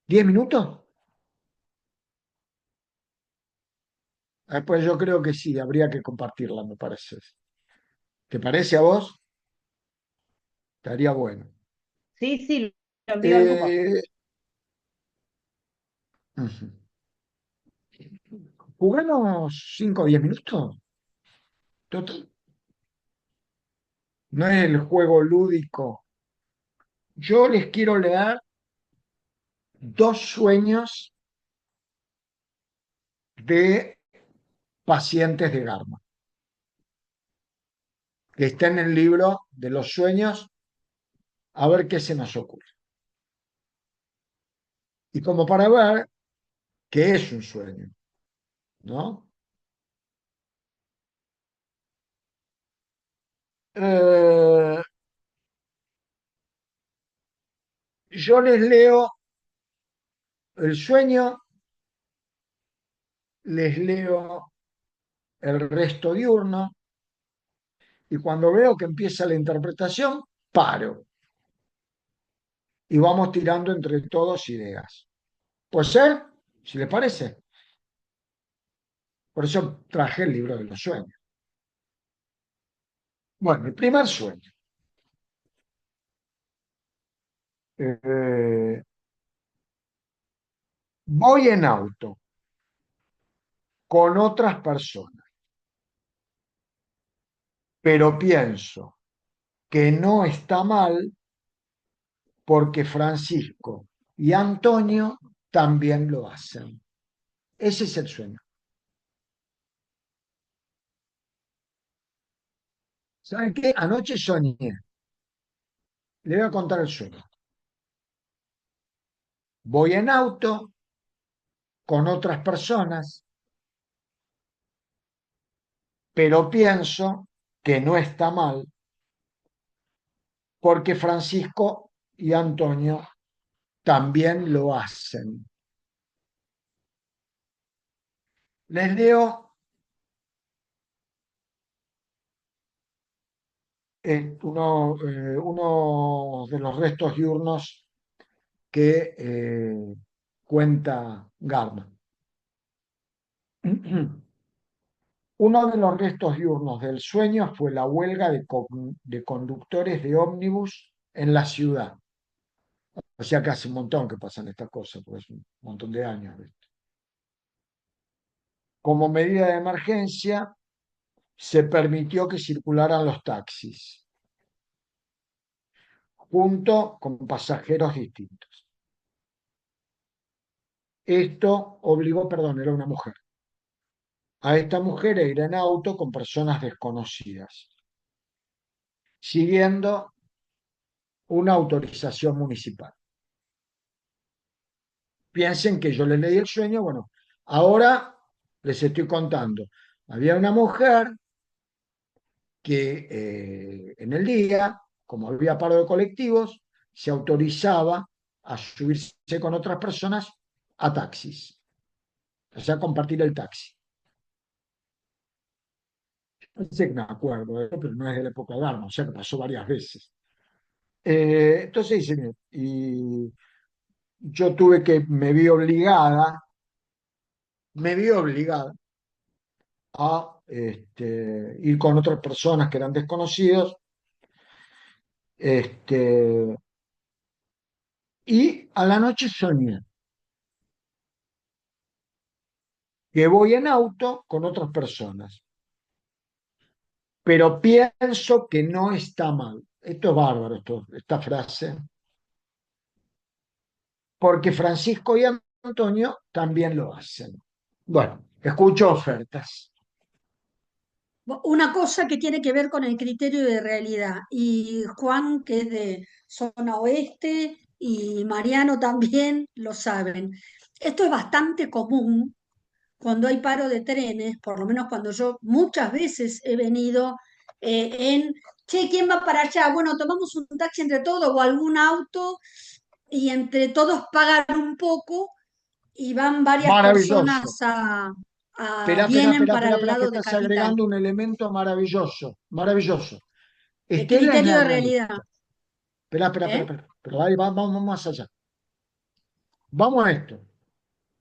10 minutos? Pues yo creo que sí, habría que compartirla, me parece. ¿Te parece a vos? Estaría bueno. Sí, sí, lo envío al grupo. Ujú. ¿Jugamos 5 o 10 minutos? Total. No es el juego lúdico. Yo les quiero leer 2 sueños de pacientes de Garma, que está en el libro de los sueños, a ver qué se nos ocurre. Y como para ver qué es un sueño, ¿no? Eh, yo les leo el sueño, les leo el resto diurno, y cuando veo que empieza la interpretación, paro y vamos tirando entre todos ideas. ¿Puede ser? Si les parece. Por eso traje el libro de los sueños. Bueno, el primer sueño. Eh, voy en auto con otras personas, pero pienso que no está mal porque Francisco y Antonio también lo hacen. Ese es el sueño. ¿Saben qué? Anoche soñé. Le voy a contar el sueño. Voy en auto con otras personas, pero pienso que no está mal porque Francisco y Antonio también lo hacen. Les leo uno de los restos diurnos que cuenta Garma. Uno de los restos diurnos del sueño fue la huelga de conductores de ómnibus en la ciudad. O sea que hace un montón que pasan estas cosas, pues un montón de años. Como medida de emergencia, se permitió que circularan los taxis, junto con pasajeros distintos. Esto obligó, perdón, era una mujer, a esta mujer a ir en auto con personas desconocidas, siguiendo una autorización municipal. Piensen que yo les leí el sueño, bueno, ahora les estoy contando. Había una mujer que en el día, como había paro de colectivos, se autorizaba a subirse con otras personas a taxis, o sea, compartir el taxi. No sé que me acuerdo, pero no es de la época de Arma, o sea que pasó varias veces. Entonces dice, mire, y yo me vi obligada a ir con otras personas que eran desconocidos, y a la noche soñé que voy en auto con otras personas, pero pienso que no está mal. Esto es bárbaro, esta frase, porque Francisco y Antonio también lo hacen. Bueno, escucho ofertas. Una cosa que tiene que ver con el criterio de realidad. Y Juan, que es de zona oeste, y Mariano también lo saben. Esto es bastante común cuando hay paro de trenes, por lo menos cuando yo muchas veces he venido che, ¿quién va para allá? Bueno, tomamos un taxi entre todos o algún auto y entre todos pagan un poco y van varias Maravilloso. personas vienen para el Espera, que lado de estás Capital. agregando un elemento maravilloso, maravilloso. El Estela es criterio la de realidad. analista. Espera, ¿Eh? pero ahí vamos más allá. Vamos a esto.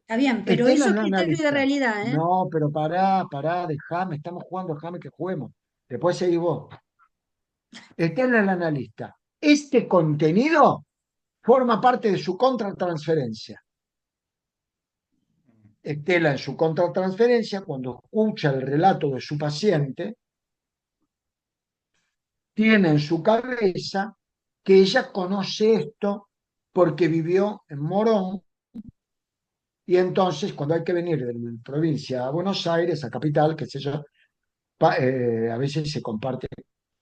Está bien, pero Estela eso es es la criterio de analista. realidad, ¿eh? No, pero pará, déjame, estamos jugando, déjame que juguemos. Después seguís vos. Estela es la analista. Este contenido forma parte de su contratransferencia. Estela en su contratransferencia, cuando escucha el relato de su paciente, tiene en su cabeza que ella conoce esto porque vivió en Morón Y entonces, cuando hay que venir de la provincia a Buenos Aires, a capital, qué sé yo, a veces se comparte.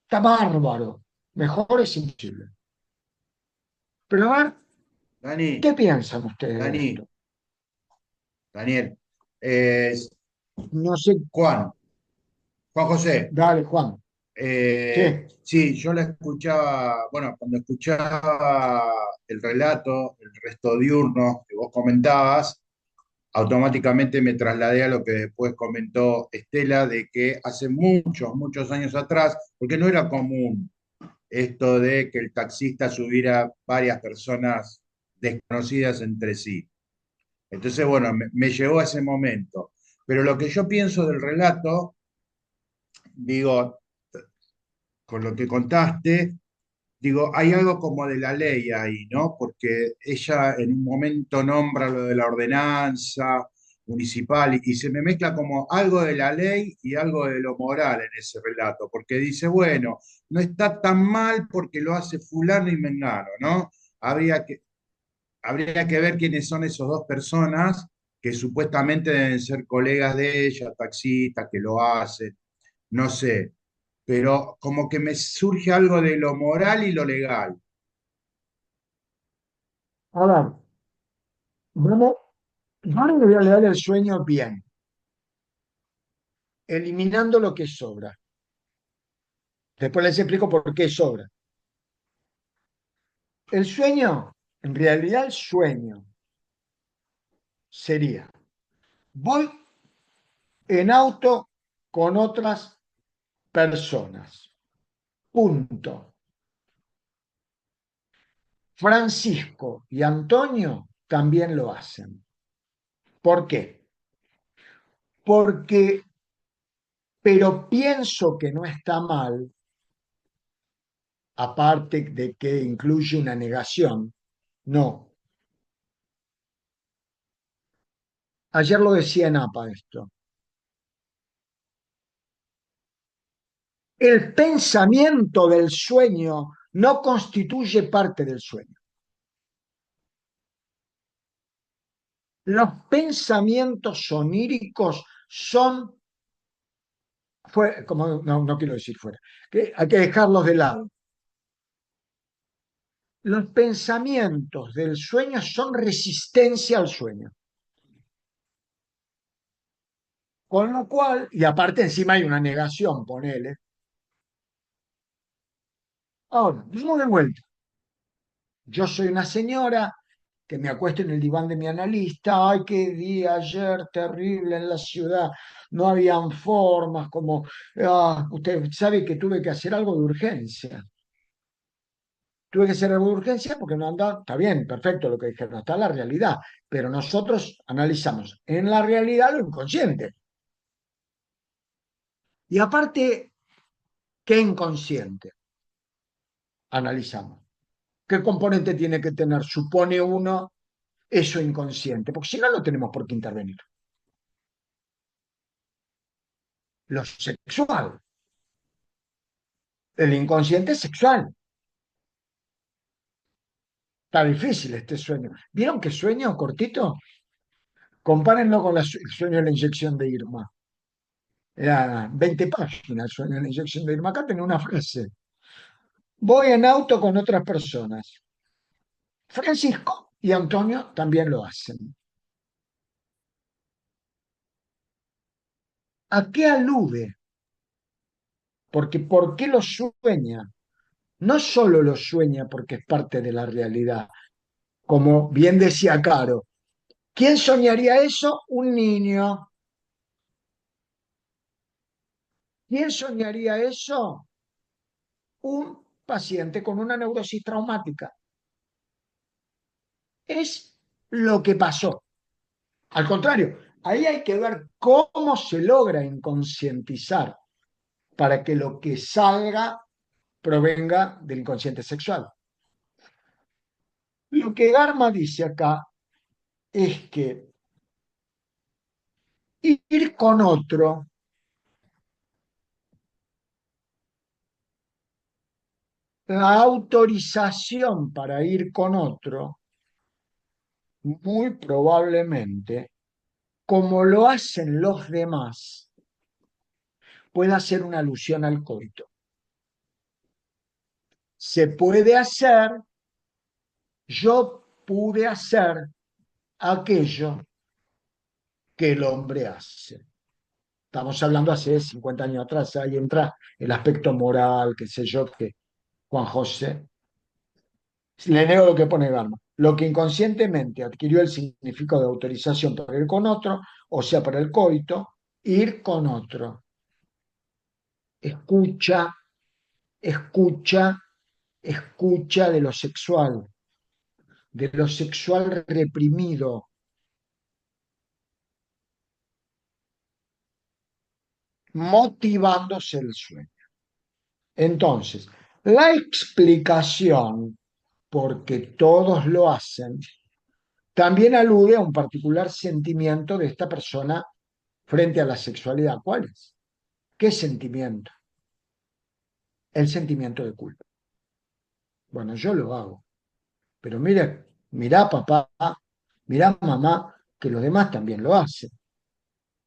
Está bárbaro. Mejor es imposible. Pero a ver, Dani, ¿qué piensan ustedes de Dani, esto? Daniel, eh, No sé. Juan, Juan José. Dale, Juan. Sí. Sí, yo la escuchaba, bueno, cuando escuchaba el relato, el resto diurno que vos comentabas, automáticamente me trasladé a lo que después comentó Estela, de que hace muchos, muchos años atrás, porque no era común esto de que el taxista subiera varias personas desconocidas entre sí. Entonces, bueno, me llevó a ese momento. Pero lo que yo pienso del relato, digo, con lo que contaste, digo, hay algo como de la ley ahí, ¿no? Porque ella en un momento nombra lo de la ordenanza municipal y se me mezcla como algo de la ley y algo de lo moral en ese relato, porque dice, bueno, no está tan mal porque lo hace fulano y mengano, ¿no? Habría que, habría que ver quiénes son esas dos personas que supuestamente deben ser colegas de ella, taxistas, que lo hacen, no sé, pero como que me surge algo de lo moral y lo legal. A ver, vamos, yo le voy a leer el sueño bien, eliminando lo que sobra. Después les explico por qué sobra. El sueño, en realidad el sueño sería, voy en auto con otras personas. Punto. Francisco y Antonio también lo hacen. ¿Por qué? Porque, pero pienso que no está mal, aparte de que incluye una negación. No. Ayer lo decía en APA esto. El pensamiento del sueño no constituye parte del sueño. Los pensamientos oníricos son, como no quiero decir fuera, que hay que dejarlos de lado. Los pensamientos del sueño son resistencia al sueño. Con lo cual, y aparte encima hay una negación, ponele. Ahora, vamos de vuelta. Yo soy una señora que me acuesto en el diván de mi analista. Ay, qué día ayer terrible en la ciudad. No habían formas, como, usted sabe que tuve que hacer algo de urgencia. Tuve que hacer algo de urgencia porque no anda, está bien, perfecto lo que dijeron, está la realidad, pero nosotros analizamos en la realidad lo inconsciente. Y aparte, ¿qué inconsciente? Analizamos. ¿Qué componente tiene que tener, supone uno, eso inconsciente? Porque si no, no tenemos por qué intervenir. Lo sexual, el inconsciente sexual. Está difícil este sueño. ¿Vieron qué sueño cortito? Compárenlo con el sueño de la inyección de Irma. Era 20 páginas el sueño de la inyección de Irma. Acá tenía una frase. Voy en auto con otras personas. Francisco y Antonio también lo hacen. ¿A qué alude? Porque ¿por qué lo sueña? No solo lo sueña porque es parte de la realidad, como bien decía Caro. ¿Quién soñaría eso? Un niño. ¿Quién soñaría eso? Un paciente con una neurosis traumática. Es lo que pasó. Al contrario, ahí hay que ver cómo se logra inconscientizar para que lo que salga provenga del inconsciente sexual. Lo que Garma dice acá es que ir con otro, la autorización para ir con otro, muy probablemente, como lo hacen los demás, pueda hacer una alusión al coito. Se puede hacer, yo pude hacer aquello que el hombre hace. Estamos hablando hace 50 años atrás, ahí entra el aspecto moral, qué sé yo, que Juan José. Le niego lo que pone Garma. Lo que inconscientemente adquirió el significado de autorización para ir con otro, o sea, para el coito, ir con otro. Escucha, escucha, escucha de lo sexual reprimido, motivándose el sueño. Entonces, la explicación, porque todos lo hacen, también alude a un particular sentimiento de esta persona frente a la sexualidad. ¿Cuál es? ¿Qué sentimiento? El sentimiento de culpa. Bueno, yo lo hago, pero mira papá, mira mamá, que los demás también lo hacen.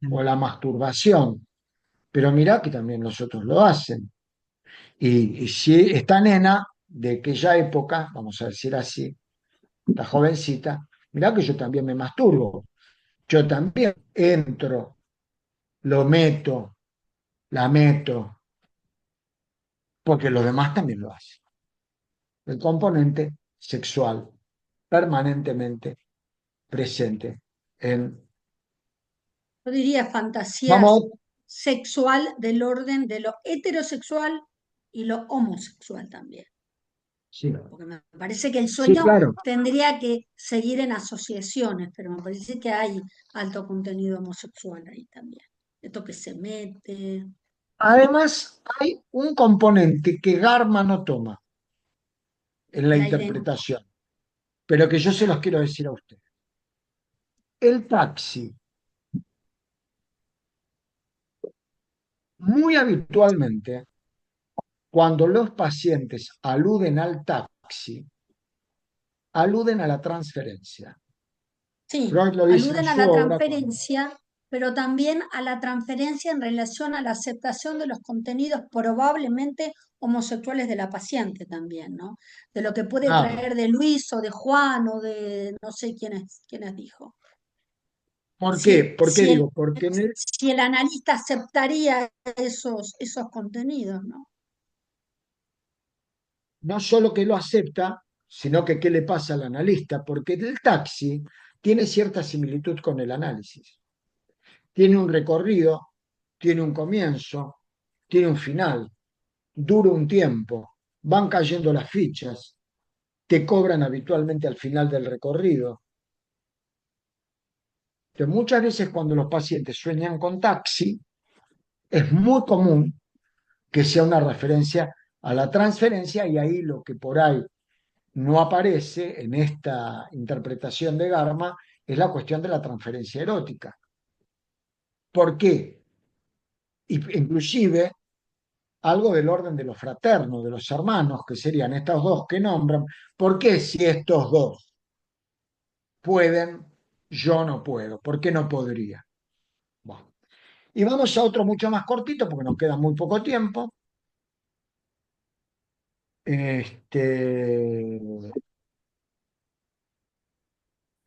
O la masturbación, pero mira que también los otros lo hacen. Y si esta nena de aquella época, vamos a decir así, esta jovencita, mira que yo también me masturbo, yo también entro, lo meto, la meto, porque los demás también lo hacen. El componente sexual permanentemente presente en... Yo diría fantasía Vamos, sexual del orden de lo heterosexual y lo homosexual también. sí, Porque me parece que el sí, sueño claro. tendría que seguir en asociaciones, pero me parece que hay alto contenido homosexual ahí también. Esto que se mete. Además, hay un componente que Garma no toma en la La ident- interpretación, pero que yo se los quiero decir a ustedes. El taxi, muy habitualmente, cuando los pacientes aluden al taxi, aluden a la transferencia. Sí, Freud lo dice en aluden a su la obra. transferencia, pero también a la transferencia en relación a la aceptación de los contenidos probablemente homosexuales de la paciente también, ¿no? De lo que puede Ah, traer de Luis o de Juan o de no sé quiénes dijo. ¿por qué? Si, ¿Por qué si el, digo? Porque si el analista aceptaría esos contenidos, ¿no? no solo que lo acepta, sino que qué le pasa al analista, porque el taxi tiene cierta similitud con el análisis. Tiene un recorrido, tiene un comienzo, tiene un final, dura un tiempo, van cayendo las fichas, te cobran habitualmente al final del recorrido. Entonces, muchas veces cuando los pacientes sueñan con taxi, es muy común que sea una referencia a la transferencia y ahí lo que por ahí no aparece en esta interpretación de Garma es la cuestión de la transferencia erótica. ¿Por qué? Inclusive algo del orden de lo fraterno, de los hermanos, que serían estos dos que nombran. ¿Por qué si estos dos pueden, yo no puedo? ¿Por qué no podría? Bueno. Y vamos a otro mucho más cortito porque nos queda muy poco tiempo.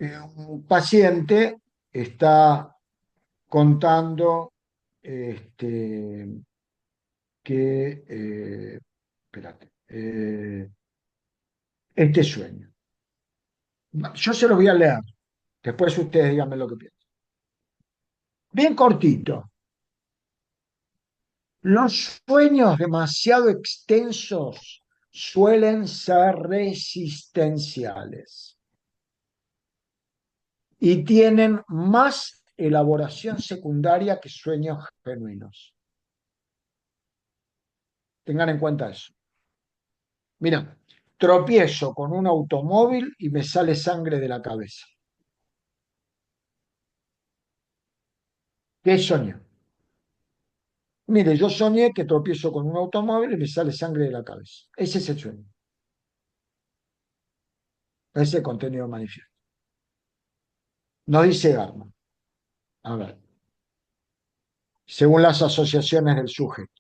Un paciente está contando que, espérate, este sueño. Yo se lo voy a leer, después ustedes díganme lo que piensan. Bien cortito. Los sueños demasiado extensos suelen ser resistenciales y tienen más elaboración secundaria que sueños genuinos. Tengan en cuenta eso. Mira, tropiezo con un automóvil y me sale sangre de la cabeza. ¿Qué soñé? Mire, yo soñé que tropiezo con un automóvil y me sale sangre de la cabeza. Ese es el sueño. Ese contenido manifiesto. No dice Garma. A ver, según las asociaciones del sujeto.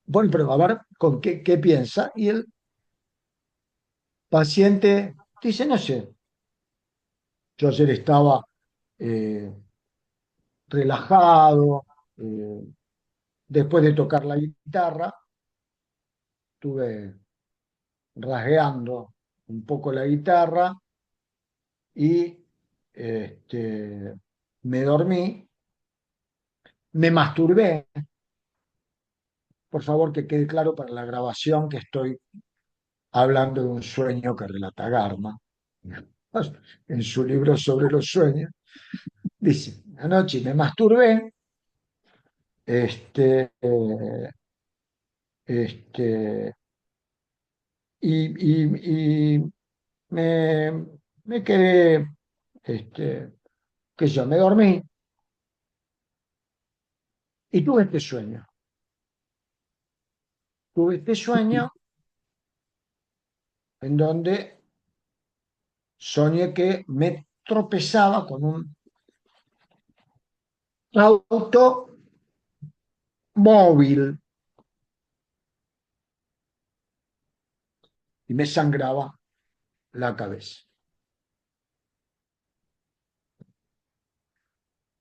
Bueno, pero a ver, ¿con qué piensa? Y el paciente dice, no sé, yo ayer estaba eh, relajado, eh, después de tocar la guitarra, estuve rasgueando un poco la guitarra y me dormí, me masturbé. Por favor, que quede claro para la grabación que estoy hablando de un sueño que relata Garma en su libro sobre los sueños. Dice, anoche me masturbé, este, este, y me, me quedé, que yo me dormí y tuve este sueño. Tuve este sueño en donde soñé que me tropezaba con un auto móvil y me sangraba la cabeza.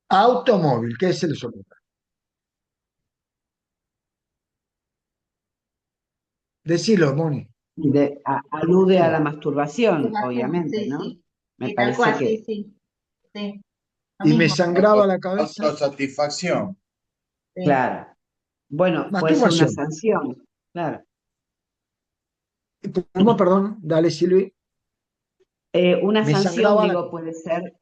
Automóvil, ¿qué se les ocurre? Decilo, Moni. Alude a la Decilo. masturbación, obviamente, ¿no? Sí, Me sí, tal parece cual, que, sí, sí, sí, lo Y me mismo. sangraba la cabeza. Autosatisfacción. Sí. claro. Bueno, puede ser una Masturbación. sanción, claro. ¿Cómo, perdón? Dale, Silvi. Una Me sanción, sangraba la digo, cabeza. puede ser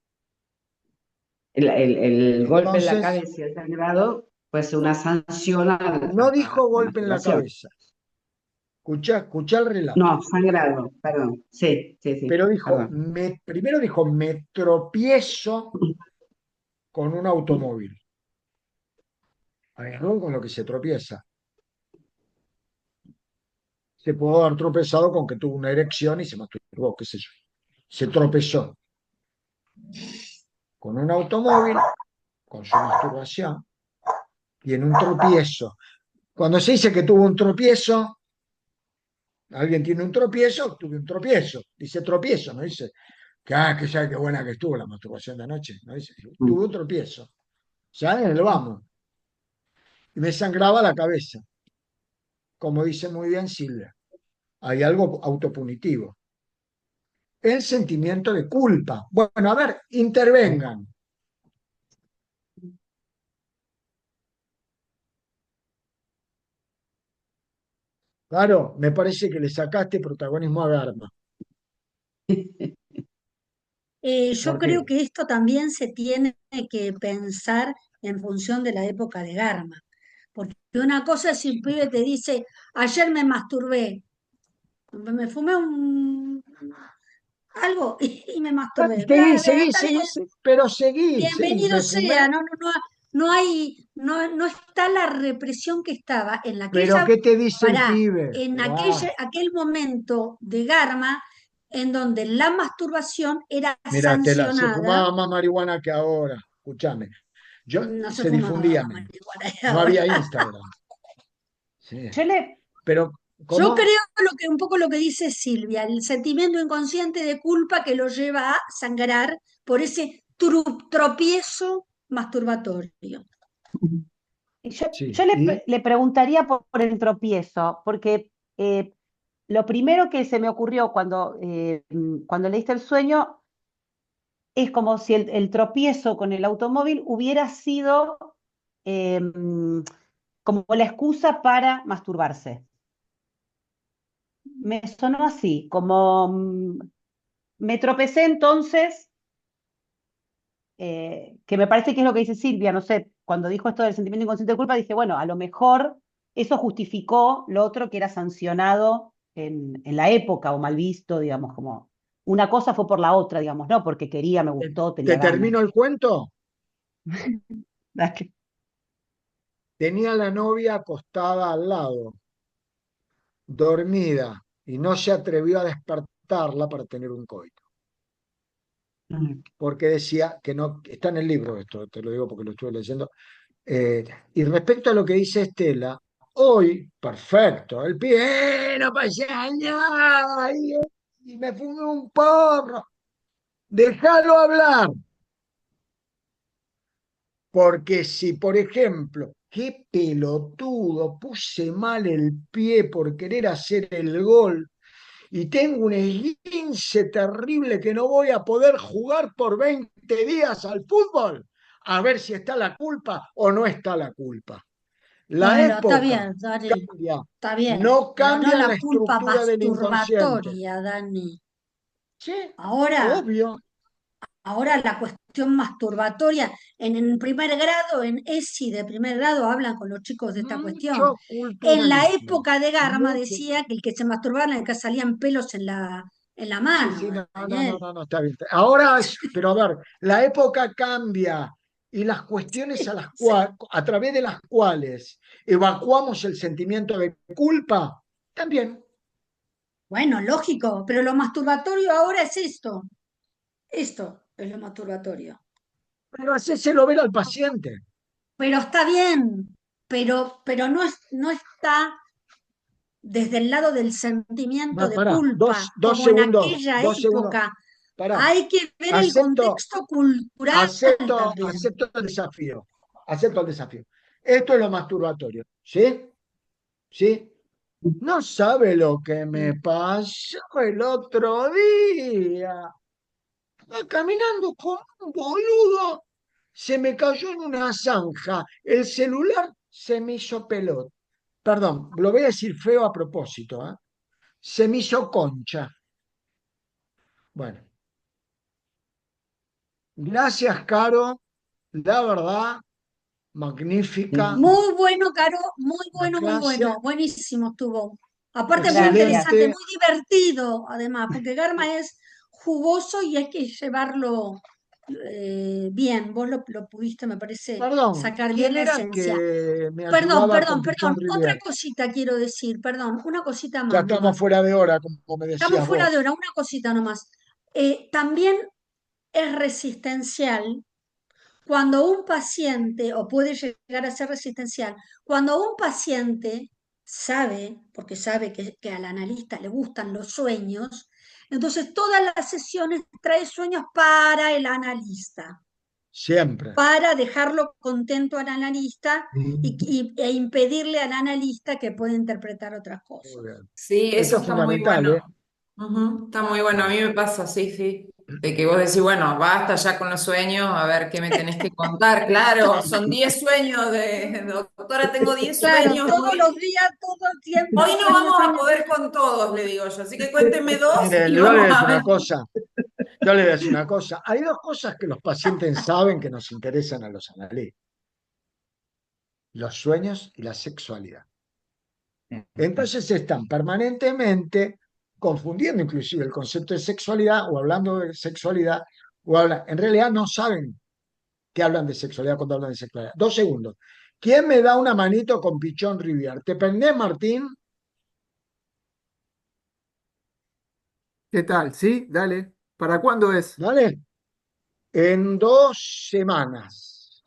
el golpe en la Entonces, cabeza y el sangrado, puede ser una sanción no a dijo la golpe en la masturbación. cabeza. Escuchá el relato. No, sangrado, perdón. Sí, sí, sí, Pero dijo, perdón. primero dijo, me tropiezo con un automóvil. Hay algo con lo que se tropieza. Se pudo haber tropezado con que tuvo una erección y se masturbó, qué sé yo. Se tropezó con un automóvil, con su masturbación y en un tropiezo. Cuando se dice que tuvo un tropiezo, alguien tiene un tropiezo, tuve un tropiezo. Dice tropiezo, no dice que sabe qué buena que estuvo la masturbación de anoche. No dice, tuve un tropiezo. Ya en el vamos. Y me sangraba la cabeza. Como dice muy bien Silvia, hay algo autopunitivo. El sentimiento de culpa. Bueno, a ver, intervengan. Claro, me parece que le sacaste protagonismo a Garma. Yo ¿Por creo qué? que esto también se tiene que pensar en función de la época de Garma. Porque una cosa es si un pibe te dice, ayer me masturbé, me fumé algo y me masturbé. Está bien, Pero seguí, bienvenido me fumé. sea, no hay, no está la represión que estaba en Pero aquella, ¿qué te dice el pará, pibe? en Pero, aquel momento de Garma, en donde la masturbación era mira, se sancionada. fumaba más marihuana que ahora. Escúchame. No se Se fumaba difundía más menos. marihuana de No ahora. había Instagram. Sí. Yo le, Pero, Yo ¿cómo? creo un poco lo que dice Silvia, el sentimiento inconsciente de culpa que lo lleva a sangrar por ese tropiezo masturbatorio. yo Sí. ¿Y? le preguntaría por el tropiezo, porque lo primero que se me ocurrió cuando leíste el sueño es como si el tropiezo con el automóvil hubiera sido como la excusa para masturbarse. Me sonó así, como me tropecé entonces, que me parece que es lo que dice Silvia, no sé, cuando dijo esto del sentimiento inconsciente de culpa, dije, bueno, a lo mejor eso justificó lo otro que era sancionado en la época o mal visto, digamos, como una cosa fue por la otra, digamos, no, porque quería, me gustó, ¿Te tenía termino ganas. el cuento? Dale. Tenía la novia acostada al lado, dormida, y no se atrevió a despertarla para tener un coito. porque decía que no, está en el libro esto, te lo digo porque lo estuve leyendo. Y respecto a lo que dice Estela, hoy, perfecto, el pie, no pasa nada, y me fumé un porro, déjalo hablar. Porque si, por ejemplo, qué pelotudo, puse mal el pie por querer hacer el gol y tengo un esguince terrible que no voy a poder jugar por 20 días al fútbol, a ver si está la culpa o no está la culpa. La Bueno, está época bien, Dani, cambia, está bien, no pero no cambia la la culpa estructura del inconsciente. masturbatoria, Dani. Sí, Ahora, obvio. ahora la cuestión masturbatoria, en primer grado, en ESI de primer grado, hablan con los chicos de esta cuestión. Mucho En la culturalismo. época de Garma Mucho. decía que el que se masturbaba en el que salían pelos en la Sí, sí, mano, no, no, no, Daniel. no, está bien. Ahora, pero a ver, la época cambia y las cuestiones a través de las cuales evacuamos el sentimiento de culpa, también. Bueno, lógico, pero lo masturbatorio ahora es esto. Esto es lo masturbatorio. Pero hacéselo ver al paciente. Pero está bien, pero no está desde el lado del sentimiento de Pará, culpa, dos como en segundos, aquella 2 segundos. época. Pará, Hay que ver el acepto, contexto cultural también. acepto el desafío. Acepto el desafío. Esto es lo masturbatorio, ¿sí? ¿Sí? No sabe lo que me pasó el otro día. Caminando como un boludo, se me cayó en una zanja. El celular se me hizo pelota. Perdón, lo voy a decir feo a propósito, ¿eh? Se me hizo concha. Bueno, gracias, Caro. La verdad, magnífica. Muy bueno, Caro, muy La clase, bueno, buenísimo estuvo. Aparte muy interesante, excelente. muy divertido, además, porque Garma es jugoso y hay que llevarlo bien. Vos lo pudiste, me parece, Perdón, sacar bien ¿quién la era esencia. que me ayudaba con Pichón Otra Rivier? cosita quiero decir, perdón, una cosita Ya más estamos nomás. fuera de hora, como me Estamos decías fuera de vos. hora, una cosita nomás. También es resistencial cuando un paciente, o puede llegar a ser resistencial, cuando un paciente sabe, porque sabe que al analista le gustan los sueños, entonces todas las sesiones trae sueños para el analista, Siempre. para dejarlo contento al analista e impedirle al analista que pueda interpretar otras Muy cosas. bien. Sí, Esto eso es está muy fundamental, ¿eh? bueno. Ujú, está muy bueno, a mí me pasa, sí, sí. De que vos decís, bueno, basta ya con los sueños, a ver qué me tenés que contar. Claro, son 10 sueños doctora, tengo 10 Claro, sueños. todos los días, todo el tiempo, Hoy no sueño, vamos a sueño, poder con todos, le digo yo. Así que cuéntenme dos Mire, y yo le voy vamos a decir a una ver. cosa. Yo le voy a decir una cosa. Hay dos cosas que los pacientes saben que nos interesan a los analistas. Los sueños y la sexualidad. Entonces están permanentemente confundiendo inclusive el concepto de sexualidad o hablando de sexualidad en realidad no saben que hablan de sexualidad cuando hablan de sexualidad. 2 segundos. ¿Quién me da una manito con Pichón Rivier? ¿Te prendés, Martín? ¿Qué tal? ¿Sí? Dale. ¿Para cuándo es? ¿Vale? En 2 semanas.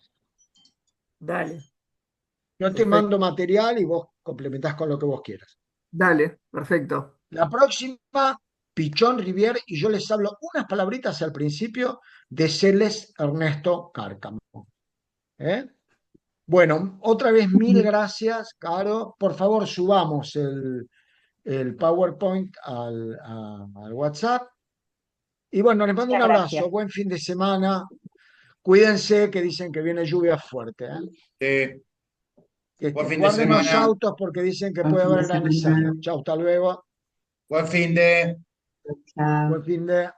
Dale. Yo te Perfecto. mando material y vos complementás con lo que vos quieras. Dale. Perfecto. La próxima, Pichón Rivier, y yo les hablo unas palabritas al principio de Celes Ernesto Cárcamo. ¿Eh? Bueno, otra vez mil gracias, Caro. Por favor, subamos el PowerPoint al WhatsApp. Y bueno, les mando un Muchas abrazo, gracias. buen fin de semana. Cuídense que dicen que viene lluvia fuerte. Sí, buen fin de Guarden los semana. autos porque dicen que puede haber granizada. Chau, hasta luego. Buen fin de. Buen fin de.